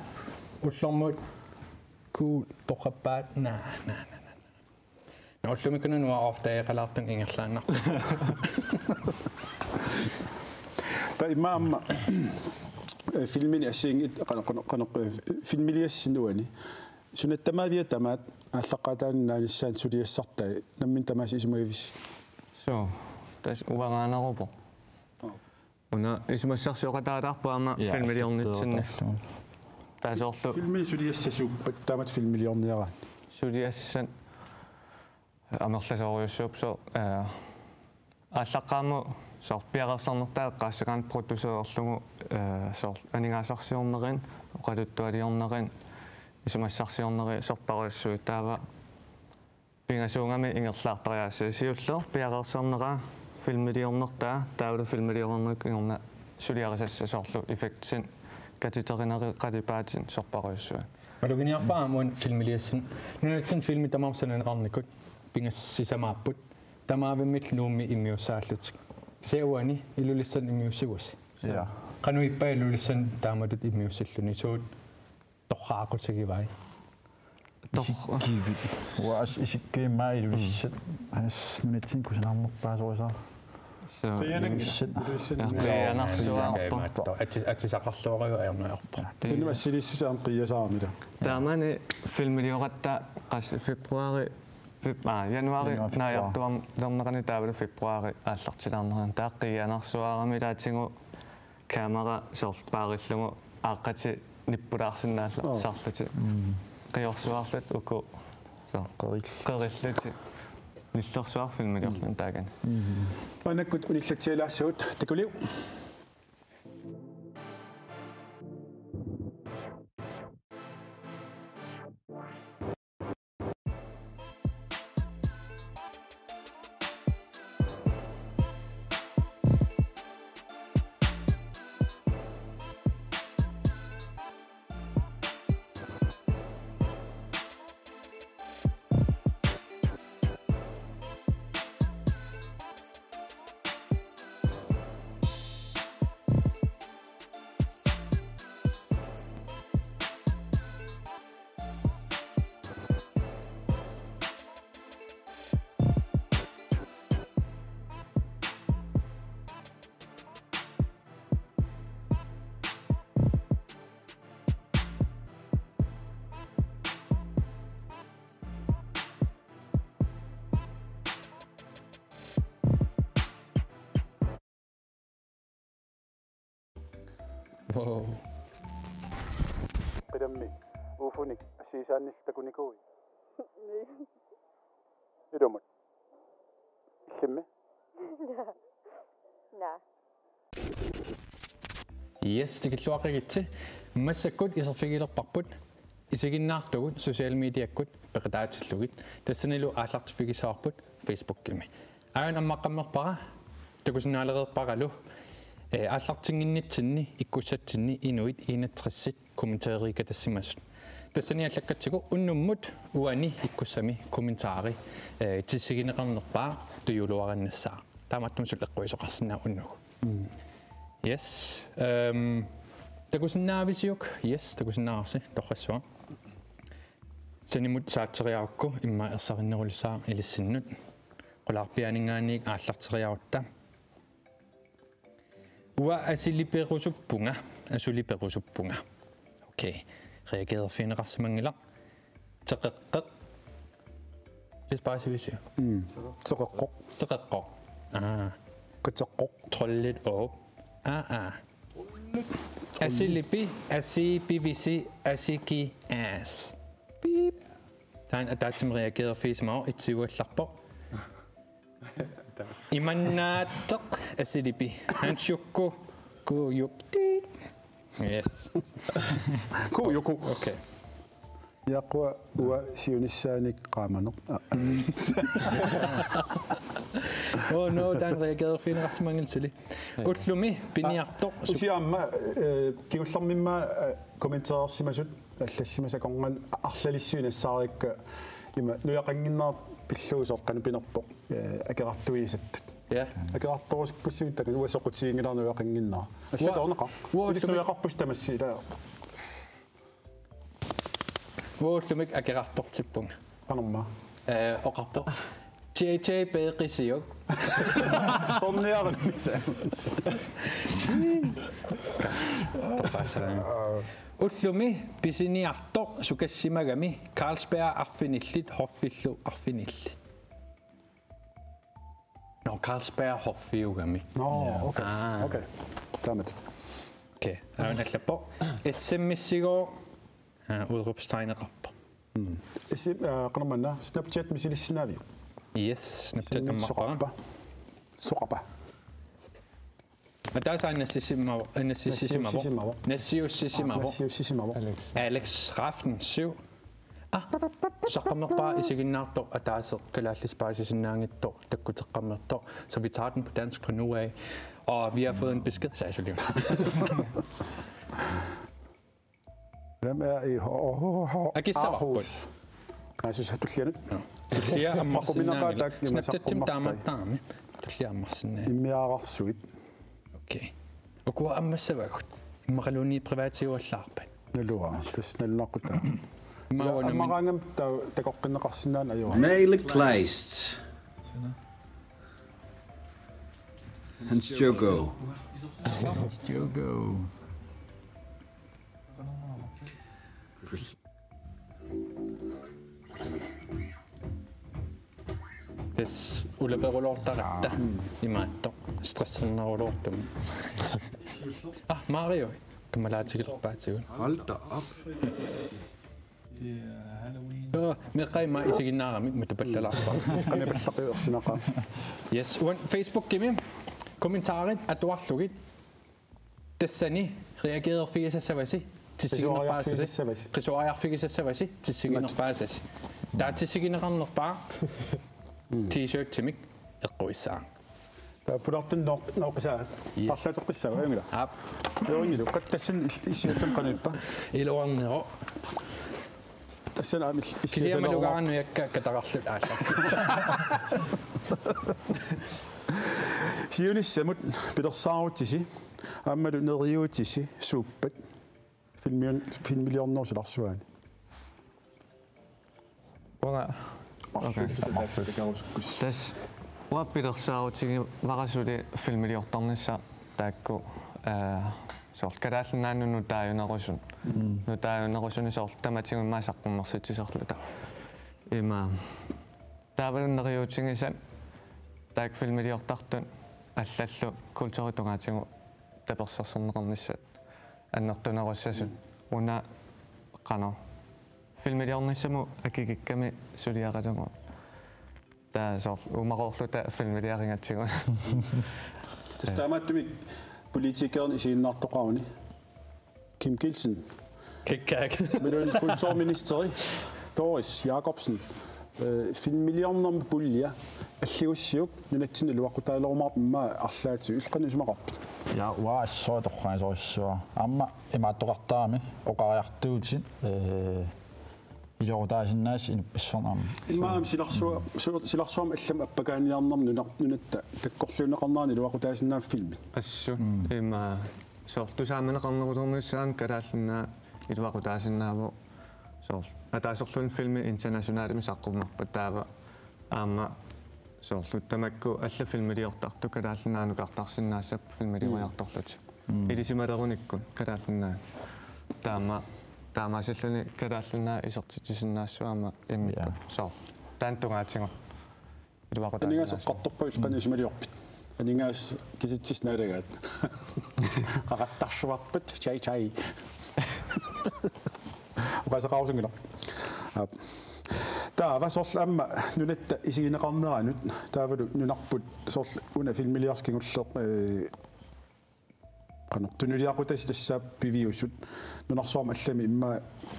Utlomut. Cool. Tokabat. Nej. Nå, utlomut kunne nu ofte jeg lavet den engelsk. Der er imam filmin asing filmiliassin sunat tamaavia tamat allaqataan naanissaan suliassarta nammin tamaasi isumuivis Så, das uvaranarupo. Una ismassarsioqataalarpaama filmiliornitsinne. Taasorlu filmin suliassasup tamat filmiliorniaraan suliassan amerlasoriussuup so allaqaamu sorpiaqersarnertaa qaassaqaan produceerlugu sor aningaasarsiornerin oqaluttualiornerin isumassarsiorneri sorpariussuut taava pingasuungami ingerlaartariaasse siulleer piaqersarneraa filmiliornertaa taavulu filmiliornernik ingorna suliarisassasorlu effektsin katiterineri qalipaatin sorpariussuat. Men du vinder bare om filmiliassen. Nu er det en film, der må sådan en randekut. Pingasisamaaput. Der må vi mit nummer i miosatlet. Se uani ilulisan i musikus. Ja. Kan du ikke bare ilulisan der må det i musikluni så tohako til vej. Givet. Hvor ikke mig i det. Altså nu er ting kunne jeg nok bare så. det er ikke Det er nok så. At det sakker står jo er noget. det er silissan qiyasaamida Taamani filmiliorata qas februari januari naajortuam lornerani taavulu februari aallartilarneran taaqqianarsuarami taatingu kamera sorpaarillugu aaqqati nippulaarsinnaalla sarluti qiorsuarlut uku so qerilluti nissersuar filmiliorlun taagan panakut unillatsialaarsuut takuliu Wow. qidammi uufunik asiisaannistakunikui idumut illimme Nej. Yes, det kan lukke rigtig. Masser godt i så fik jeg bakput. I så kan nærtog sociale medier godt beredet til lukket. Det sådan en lagt fik jeg så på Facebook med. Jeg er nok bare. Det kunne sådan allerede bare lu. Allar tingin tinni ikkusatsinni inuit 61 kommentaari katassimassun. Tassani allakkatsigu unnumut uani ikkussami kommentaari tissigineqarnerpaa tuyuluarannassaa. Taamattum sulleqquisoqarsinnaa unnug. Yes. Takusinnaavisiuk. Yes, takusinnaarsi torrassua. Sanimut saatteriaakku imma ersarinnerilissaa ilissinnut. Qularpianingaaniik aallarteriarutta. Asiliperusuppunga. Okay. Reagerede finnerasmangler. Taqeqqaq. Det bare så vi siger. Taqeqqaq. Qitseqqaq. Trollet op. Asilipi, asibivisi, asiki as. Beep. Tan atatim reagerede fismau itsiuallarpo. Imannaatteq asilipi. Hanshukku kuyukti. Yes. Kuyukku. Okay. Yaqwa wa siunissaanik qaamanoq. Oh no, tan reagerede finrasmangilsili. Ullumi piniartoq. Usiamma kigullarmimma kommenteersimasut аллассимасакорнан арлалиссуинассаарикка има нуяқангиннаар пиллуусоққана пинерпоқ акерартуисаттут я акерарторусиккуссуит така уасоқутигингилар нуяқангиннаа аллаторнеқа нуяқарпус тамассила вууллумик акерартортиппунга панерма оқарпо JJ беқисиук онниарнисаа Ullumi pisiniartoq sukassimakami Carlsberg arfinillit horfillu arfinillit. No Carlsberg horfiugami. Okay. Okay. Tamet. Okay. Allappo SMS-sigoo udrupstegneqarpa. Qanarmanna Snapchat misilissinavi. Yes, Snapchat ammarpa. Soqapa. Men der er så en Nassiussisimavo. Alex Raften 7. Så kommer bare i signalto, at der er så kalaallispaasisinnaangitto, takkuteqqammerto, så vi tager den på dansk fra nu af. Og vi har fået en besked, sagde jeg så. Hvem er i Aarhus? Jeg synes, at du siger det. Du siger, at Marsinnaangil. Snapchat tim daamattaami. Du siger, at Marsinnaangil. Imiararsuit. Okay. Og hvor er massavagt? Imaqaluni privaatiuallaarpan. Nalua, tasnalnaqutta. Amarangam takoqqinneqarsinnaan ajua. Mailik Kleist. Hans Jogo. Hans Jogo. Hvis uleperulortaratta imaatto stressernerulortum. Mario. Kamalaatigilerpaatigun. Hold da op. Det er Halloween. Meqaima isiginnaarami mutapallalaarpa. Qanipallaqi Yes, uan Facebook gimi kommentarit atuarlugit. Tassani reagerede figisasavasi. Qisuariarfigisasavasi tissiginerpaasasi. Taa tissigineqarnerpaa. T-shirt timik eqquissaa. Pudartun noqsaa. Parlateqqissaa ayngila. Ap. Yoingilu qattassan issiattum qanippa. Iluarnero. Tassan amil Kisiamalugaarnu yakka kataqarlut aalla. Siunissamut pidersaarutisi аммалу нериутиси сууппат филмилиорнерсиларсуаани. Уга тас уаппилерсаарутиги варасули филмилиортарнisса таакку соор калааллнааннуну тааюнерусун нутааюнерусуни соор таматигуммаа саққуммерситсисерлута има таавалуннериутингисан таак филмилиортартун аллаллу культуритугаатигу таперсерсернеқарниссат аннертунеруссасут уна қано филмилиорниссаму акигикками сулиақалугу таасоор умақорлута филмилиарингатсигу тастааматтуми политикерни исииннаартоқарни Kim Kielsen Kikak меден культурministeri Doris Jacobsen филмилиорнерми пуллия аллиуссиук нунатсина луақутаалерумаарпимма арлаати улқанусмақарпа Ja, waa så der kan så amma imaattoqartaami oqariartuutin ilorutaasinnaas inuppissornaam имаам силарсуам аллам аппакааниарнерми нунаtta таккорлуунеқарнаани луақутаасиннаав филми ассу има соор тусааманеқарнерулернissaан калааллинаа илуақутаасиннааву соор атаасерлун филми интернационалми саққуммарпа таава аама соорлуттамакку алла филмилиортарту калааллинаанукартарсиннаассап филмилиуиарторлути илисималеруниккун калааллинаа таамаасаллуни калааллинаа исертитисиннаассуама иммикку соор таантунгаатиго илуақутаа нигас қартторпа илқанисималиорпит Aningas kisitsisnaalagat. Qaqattarsuarpat chai. Uqasaqarusungiloq. Taava sorla amma nunatta isigineqarneranut taavalu nunarput sorla una filmiliarskingulleq qanortunuliaqutas tassaap piviussut nunarsuarma allami imma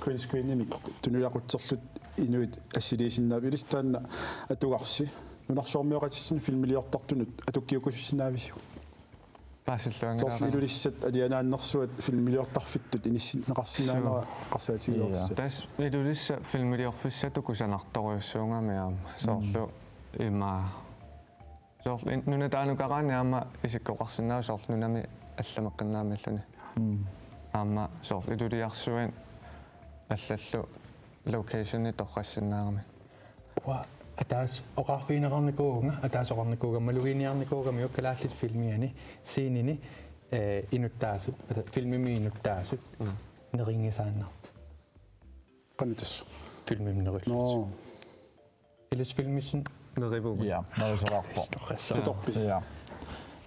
green screenimi tunuliaqutserlut inuit assiliisinnaabilis taanna atugarsi nunarsuarmiоqatissini filmiliartartunut atukkiukussinaavisiu паасиллуангилаа илулиссат алианааннэрсуат филмилиортарфиттут инисsinneqarсинаанера qarsaatigiorsa тас илулисса филмилиорфиссату кусанарторуйуссуунгаамиаама соорлу има соорлу нунатаанукараани аама исиккоқарсинаау соорлу нунами алламеққиннаамиллуни аама соорлу илулиарсуин аллаллу локейшни торрассинаарами ва атаас оқарфиинеқарникууга атаасоқарникууга малугиниарникууга миуккалааллит филмиани сиинини инуттаасут филмими инуттаасут нерингисааннарт qanutass филмимнериллут илис филмисин неривуг Ja, нэрисоқарпо. Ситорпис. Ja.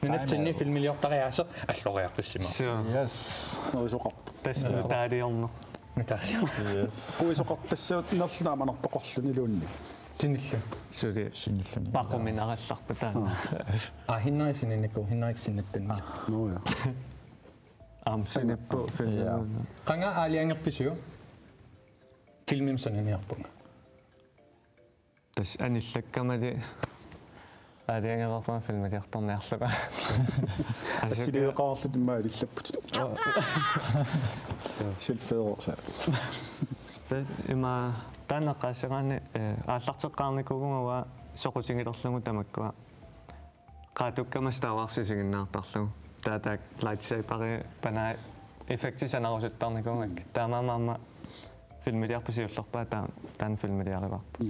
нунатсинни филмилиортариаасеқ аллориарписсима. Yes. нэрисоқарпо тас нутаалиорнер нутаалиор. Yes. Puisoqartassaut nerluna manartoqorluniluunni. Sinillu. сули Sinilluni. пақуминаралларпа таана хиннаисининникку Noja. амсиниппу филмим qanga aaliangерписиу филмимсанниарпунга тас аниллаккамали аалиангерпа филмилиарторниарлуга Assiliqaarlut imma ilillapпут. Silfeersa. тас има таанеққаасераани ааллартеққарникугунгава соқутингилерлугу тамаккуа qaatukkama Star-Wars-сигиннаартарлугу таатаак lightsaber панаа эффектисанарусуттарникунгак таамаамаама филмилиарпусиуллерпаа таан филмилиариварпу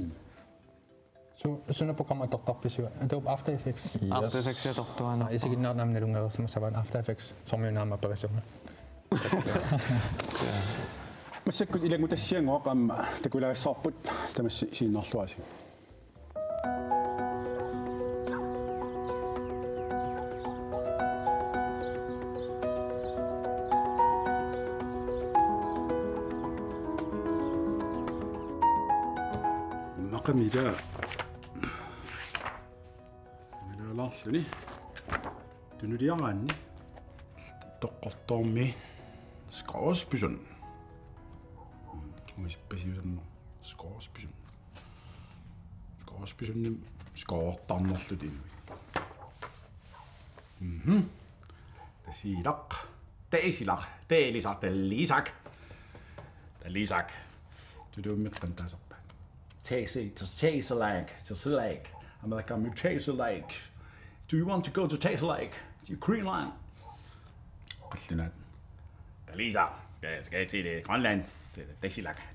сuna programma toqqarpisiu Adobe After Effects After Effects тортуана isiginnaarnaamnalungeersama savan After Effects sormiunaama perisuma Massakkut ilangutassiangoa qaamma takulaassaarput tamassi siinnerluasi. Maqamila laarluni tunuliaraanni toqqortormi skaaspysun Muispasiusamma skaaspysunnim skaartarnerlut inui. Tasilaq teelisaq talisak tuduummeqqan taasarpa. Taser American Taser Lake. Do you want to go to Taser Lake? To Greenland? Qallunat. Talisak skal jeg til Grønland.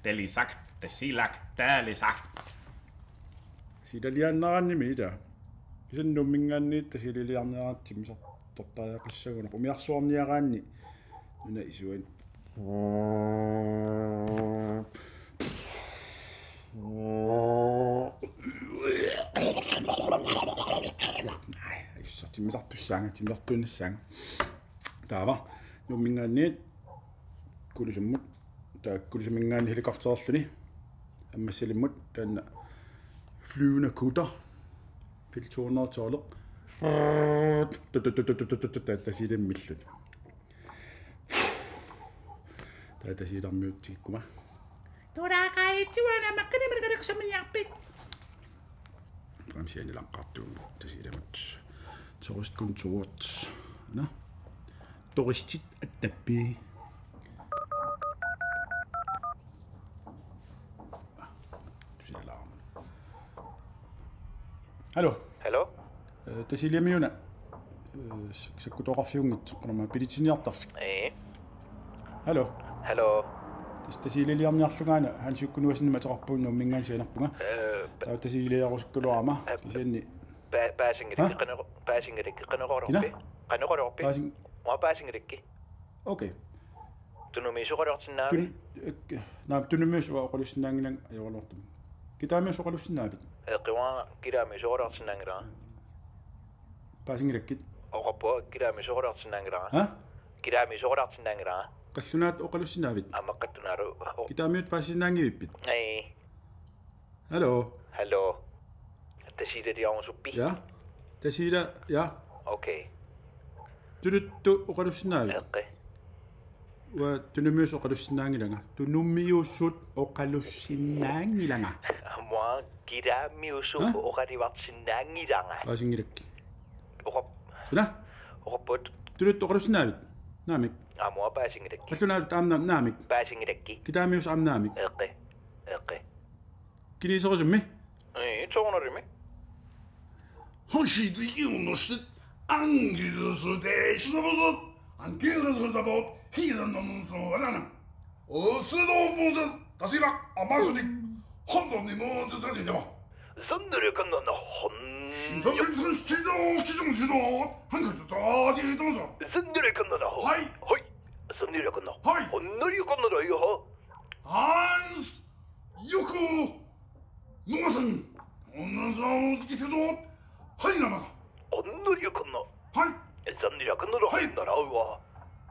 Talisak. Sidaliannaranimi ita. Isannummingaanni tasililiarneraatsim tortaaqissaguna umiarsuarniaraanni nuna isuin. Ai, timmisartussaanga. Taava nummingaanni kulisummut taakkulisumingaanni helikoptererluni аммассалиммут таанна флюна кута пилтуунертооleq татасилэммиллут татасилэрмиутсиккума тураақаитсуана макканамергалерсаминиарпит прамсианилаққартуун тасилэмут туристкунтуут на туристит аттаппи Hallo. Hallo. Tasiliamiuna. Sakkutoqarfiungit qanama pilitiniartarfik. Hallo. Hallo. Tasiliarniarlugaana hansukkunuasinni mateqarpuunnu mingaansianarpunga. Tasiliarusukkuloama kisianni Baasingelikki qaneqororpi. Mua baasingelikki. Okay. Tunumisuqorortinnaami. Naam tunumisuqorussinnaangilan ajorlortum. Kitaamisuqorussinnaavit. Qiwa kiraamisuqorortinnaangira. Paasingirakkit. Oqapua kilaami soqorartinnaangilaa. Ha? Kilaami soqorartinnaangilaa. Qallunaat oqalussinnaavit. Ammaqqattunaaru. Kitaamiut paassinnaangivippit. Ai. Hallo. Hallo. Tasiida diamusuppi. Ja. Tasiida ja. Okay. Tuluttu oqalussinnaavit. Eqqi. Wa tunummius oqalussinnaangilanga. Tunummiussut oqalussinnaangilanga. Mua kilaamiussup oqalivartinnaangilanga. Paasingirакки. Oqap. Suna? Oqapput. Tuluttu oqalussinnaavit. Naamik. Mua paasingilakki. Qallunaat aamnaam naamik. Paasingilakki. Kitaamius aamnaamik. Eqqi. Eqqi. Kiniisoqusummi. Toqonorimi. Honshi de Jonas Angelus de Shabot Angelus Zabot Hidan non so rana. O sudo boza tasila amasodik hondomni mo tsadinja. 선들을 건너는 혼. 선들 시정 주도 한국도 어디 동서. 선들을 건너는 혼. 하이. 하이. 선들을 건너. 하이. 혼들이 건너요. 한스 요코 노선 오늘서 기세도 하이나마. 혼들이 건너. 하이. 선들이 건너로 나라와.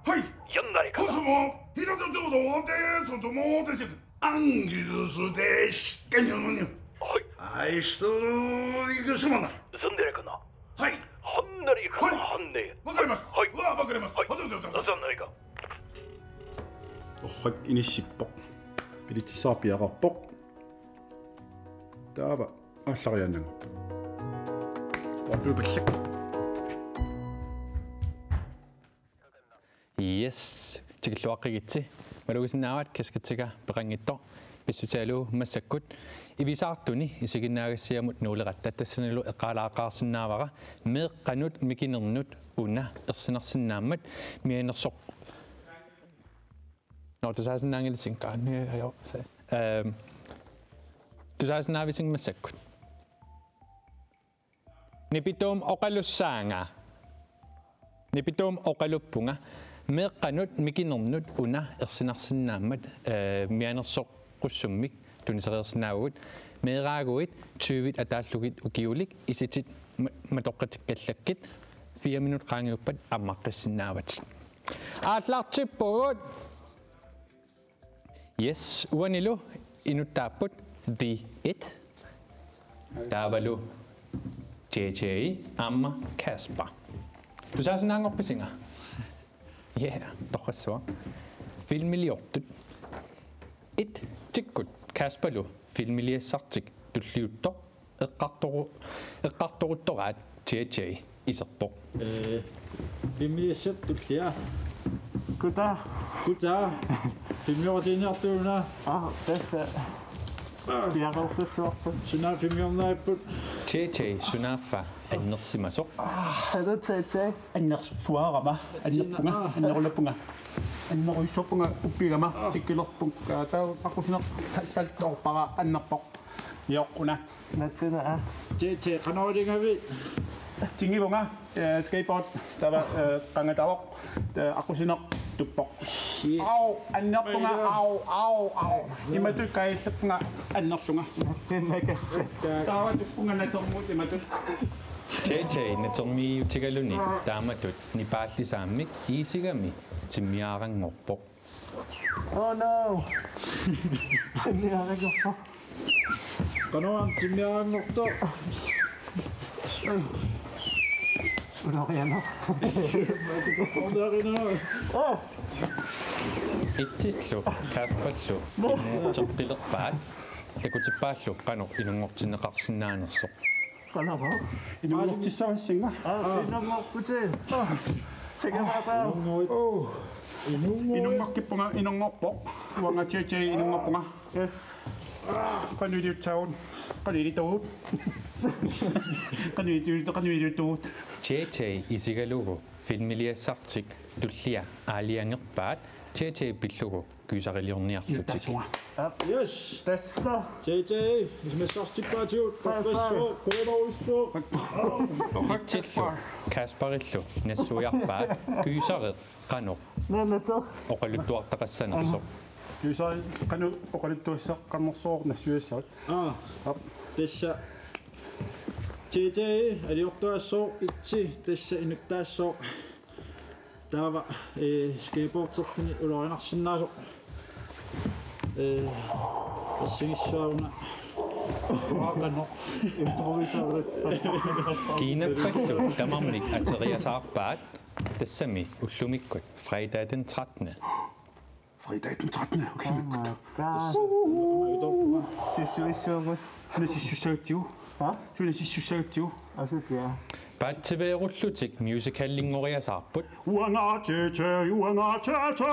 하이. 옛날에 건너. 고소모 이러도 저도 대소도 못 됐어. 안기스 대시 깨냐면요. Ай, что 이거 심었나? 선들을 건너. 하이. 혼들이 건너. 혼들. 와가리마스. 하이. 와가리마스. 선들이가. Oqat inissippoq. Pilitissaapiaqarpoq. Taava aalлariannanga. Ortuupallak. Yes. Tikilluaqqigitsi. Malugisinnaawat kaskatiga peqangittor. Pissutaalu massakkut. Ivisaartuni isiginnaagassiamut nuuleqatta tassanilu eqqalaaqaarsinnaavara meeqqanut mikinernut una ersinersinnaammat mianersoq. Når du sagde sådan en lille ting, du sagde sådan en ting med sækkut. Nipitum oqalussaanga. Nipitum oqaluppunga. Meeqqanut mikinernut una ersinersinnaammat mianersoq qussummik tunisereersinaagut meeraaguit 20 ataalugit ukiulik isitit matoqqatikkallakit 4 minut qaangiuppat ammaqqissinaavat. Aallartippugut. Yes, uanilu inuttaaput the it. Taavalu JJ amma Kasper. Du sagde sådan en oppissinger. Ja, toqassua. Filmiliortut. Et tikkut Kasperlu filmiliassartik tulliuttor eqqartoruttoraat JJ iserpoq. Filmiliassat tullia. Kuta. Filmiortiiniartuuna. Tässä. Piaqersassuarput. Suna filmiornaapput. JJ sunaffa annersimasoq. Hallo JJ. Annersuarama. Annerulappunga. Anneruissorpunga uppigama sikkilerpung taa aqusineq asfaltorpara annerpoq. Joqquna. Natsina. JJ qanarulingavi. Tingivunga skateboard tava qangatavoq aqusineq tuppoq. Au annerpunga au. Imatukkailleppunga annerlunga. Tennakas. Taava tuppunga natermut imatut. JJ natermi utigaluni taamatut nipaallisaammik iisigami timmiarangorpoq. Oh no. Timmiarangorpoq. Qanoan timmiarangorto. Udariano. Ittillu Kasperlu terqilerpaat takutipaallu qano inungortinneqarsinnaanersoq. Qanava. Inungortissavassinga. Inungorputin. Sigamata. Inungorkippunga inungorpoq. Uanga JJ inungorpunga. Yes. Qanuliutsaun. Qalilituut. Qanulituut. JJ isigalugu filmiliassartik tullia aaliangerpaat JJ pillugu kyysariliorniarlutik. Yes. Tässä. JJ. Ismessartippaatiut. Qaqqassu. Kuunoussu. Ittillu Kasperillu nassuiarpaat kyysareq qanoq. Nanata. Oqaluttuartaqassanersoq. Kyysari qanu oqaluttuisseq qammersoor nassuissaat. Tässä. JJ алиортуассоо итси тасса инуттаассоо таава скейтбордерлини улоринарсинаасо ассигиссуаруна Kiinapsallu tamarmik ateriasaarpaat tassami ullumikut fredag den 13. Fredag den 13. Sissuissuungut. Sissusaagtiu. Hva? Sissusaagtiu. Asukkia. Paatseveerullutik musicallingoriasaarput Uanga tete, uanga tete.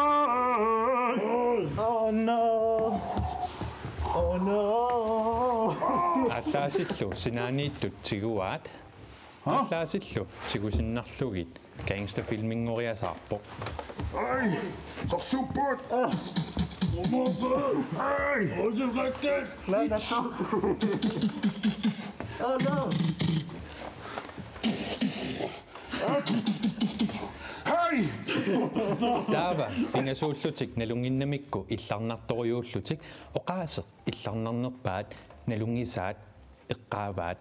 Oh no. Oh no. Allaasillu sinaaniittut tiguaat Allaasillu tigusinnarlugit gangsterfilmingoriasaarpoq Ej, så super. Ej, og det rigtigt. Hvad er så? Oh no. Hej! Taava pingasullutik nalunginnamikku illarnartoriuullutik oqaase illarnarnerpaat nalungisaat eqqaavaat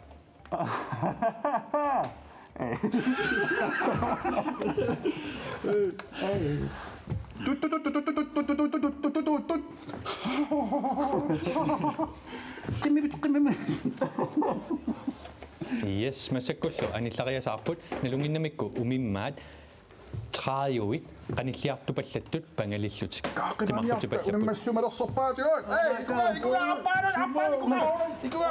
Yes, masakkullu anillariasaarput nalunginnamikku umimmaat traajuvit qanilliartupallatut pangalillutik timartutipallatut Massumalersorpaati. Ej, ikuga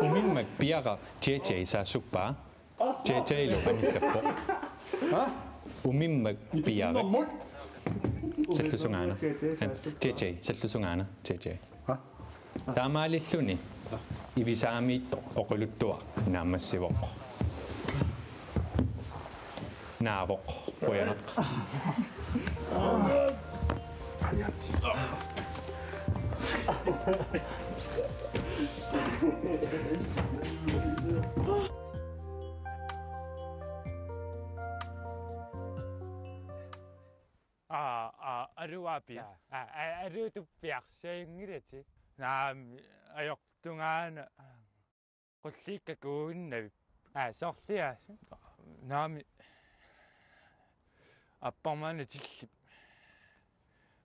umimmak piaqa JJ saasuppaa JJ lu qanillappo umimmak piaqa sallusungaana JJ sallusungaana JJ taamaalilluni ivisaamiitto oquluttua naammassivoq naavoq qoyanaq aruapia arutuppiarsiingilati naami ajortungaana qulliikkakuunnavi sorliaas naami apparmaana tillip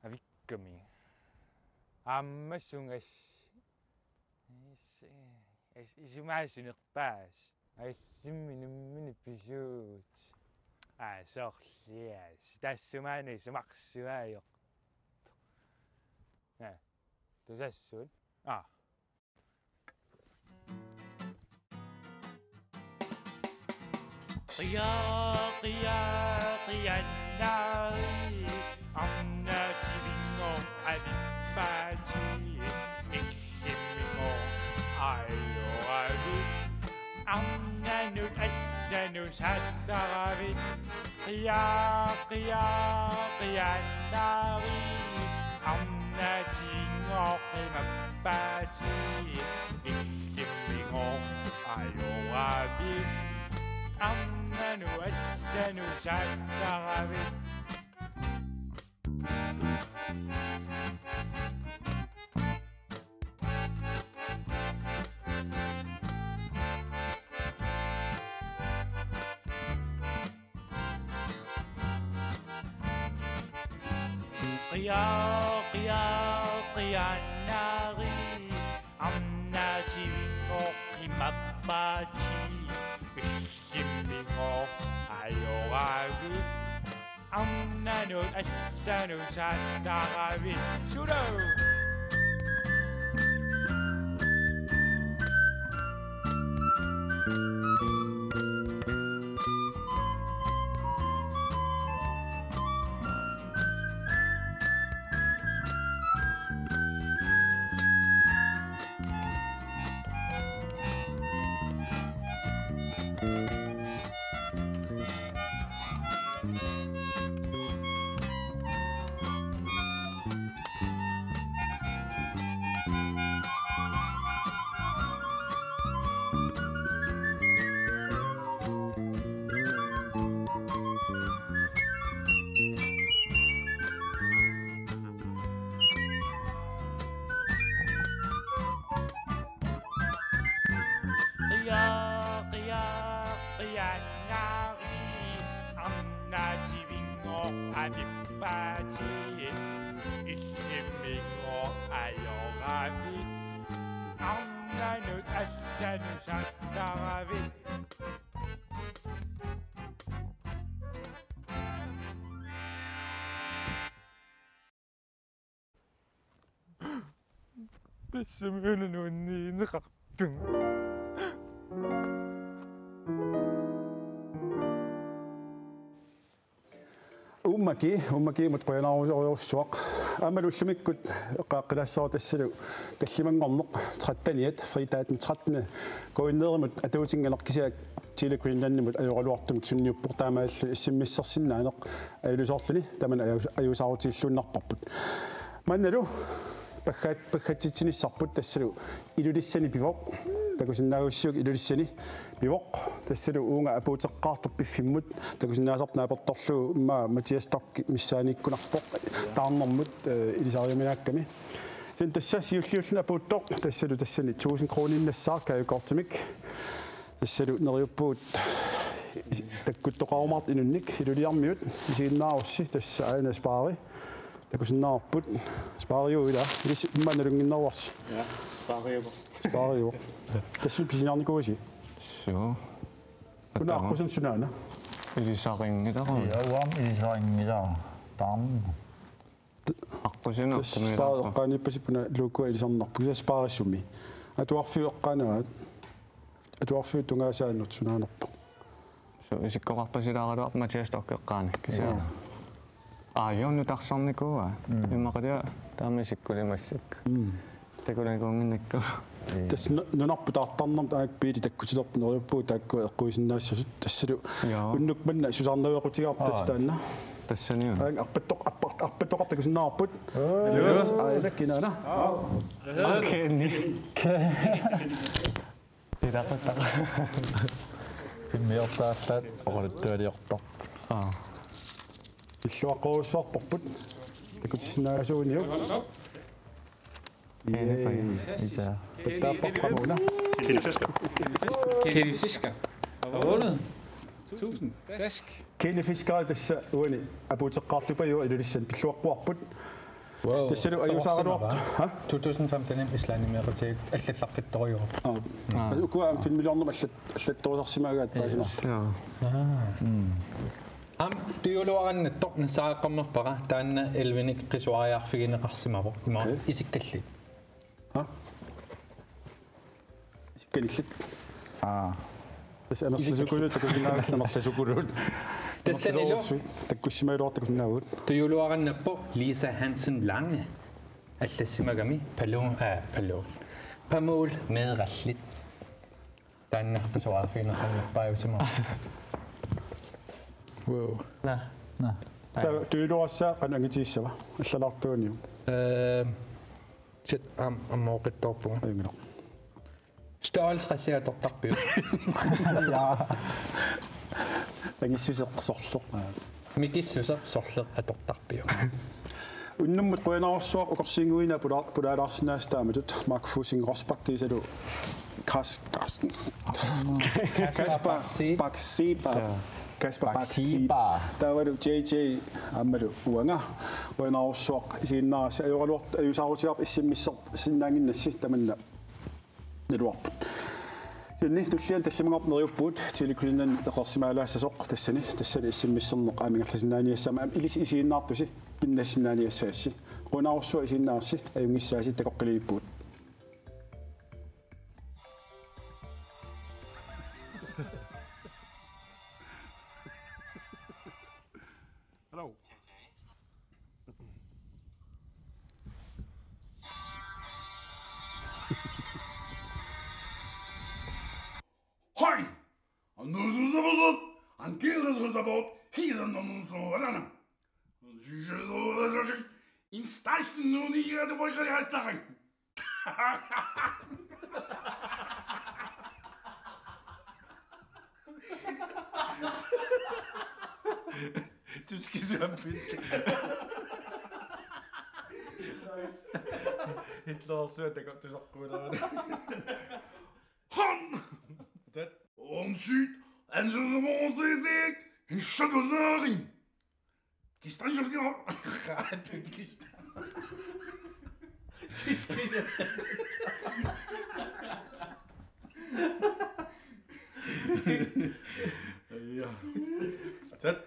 avikkami ammassungas isumaasunерpaas aillimminummini pisuut sorliaas tassumaani sumarsuaajoq tusassuut qiyaannari amnaativingo avippaati illimmingo aioravit amnanut allanu sattaravit qiyaannari amnaativingo qimappaati illimmingo aioravit amnanu allanu sattaravit qiyaannari amnaativingo qimappaati illimmingo aioravit amnanut allanu sattaravit sudo Bessemønne nu en rettung. Ummaki mut qoyanarusuaq amalullumikut eqqaaqilassoo tassalu tallimangorneq 13 fritaten 13 koinnerimut atuutingalerkisiak Chile Greenlandimut ajoraluartumik sunniuppoq taamaallu issimmissersinnaaneq ajulusorluni taman ajusaarutiillunnarparput mannalu пахатитсинissarput tassalu ilulissani pivoq takusinnaagussiuk ilulissani pivoq tassalu uunga apuuteqqaartup piffimmut takusinnaasarnaapertorlu imma Mattias Stock missaanikkunarpoq taarnermut ilisariuminaakkami sen tassa siulliulluna apuuttoq tassalu tassani 1000 kroninassaar kaajukortumik tassalu neriuppuut takkuttoqarumart inunnik iluliarmiut isiinnaarussi tassa aina spaari takusinnaarput spaariuila immanalunginnerwars ja spaariu tassu pisinarnikuusi joo kunaqqusun sunaana ilisarinngilerum uam ilisarinngiler taam аққусунартамилаа qaanippasipuna luukua ilisarnarpu spaarissumi atuarfiuqqanaat atuarfiu tungaasaaannut sunaanerpa so isikkoqarpasилаагалуар Mattias Stock eqqaani kisia aajoonu tarsarnikua imaqalia taamisиккулимассак такулаагунгиннакку тас нунарпу таартарнам таак пиили таккутилерпу нериппуу таакку эққуисиннаассасут тассалу уннук манна сусаарнавеқутигаартас таанна тассаниу арпаттоқартакусиннаарпут аалаккинаана окейни идақатаа пиммиортааллаат оралуттуалиортар иллуаққоруссуарпарпут такутиссинаагасууниук ита тааппарпамуна Kælefisker. Har vundet 1000 dask. Kælefisker tässä uani apuuteqqaarlupaju ilulissan pilluaqquarput tassalu ajusaaruart 2015 islaanimeequtiit аллалларпитторюуп ukua 5 millioner аллатторусарсимагаат таасинар тиулуарannattor насааққаммерпара таанна элвиник qisuariarfigineqarsimavo има исиккалли исиккаллит тас анерласукулут такусинаагнерласукулут тассанилу таккуссимаилуартакусинаагут тиулуарannappo Lisa Hansen Lange аллассимагами палу памуул меэраллит таанна qisuariarfigineqarnerpaajusima wow на тиулуассаа qanangitiissava аллалаартуаниу чит аммооқитторпу аюнгила стаалсқассиаторtarpiu ja тагиссусеққсорлоқ микиссусеқсорлеқ аторtarpiu уннуммут қуянаарсуақ укорсингуина пулаалаарсинаастааматут Mark Fusing Rosbach-кисалу Kasper Baksiba тавалу JJ аммалу уанга қуянаарсуақ исииннаарси аюралуарт аюсаарутиарп иссиммиссер синнаангиннасси таманна нэлуарпут синни туллиан таллимагорп нериуппуут Chile Greenland эқарсимаалаассасоқ тассани иссиммиссернеқ аамингерласинааниассаама илис исииннаартуси пиннассинааниассаасси қуянаарсуа исииннаарси аюнгиссааси такоққилииппуут Hello. Hej! Og nu synes jeg forstået, han gælder sig så bort, hele nogen så hvordan. En stejsten nu, ni er det, hvor jeg er stadig. Du skal så vildt. Hitler sødt, det godt, du så godt over det. Han! Ondskyld, en sådan målsætning, en chakkeløring. Gistange til ham. Du gistange. Ja. Tæt.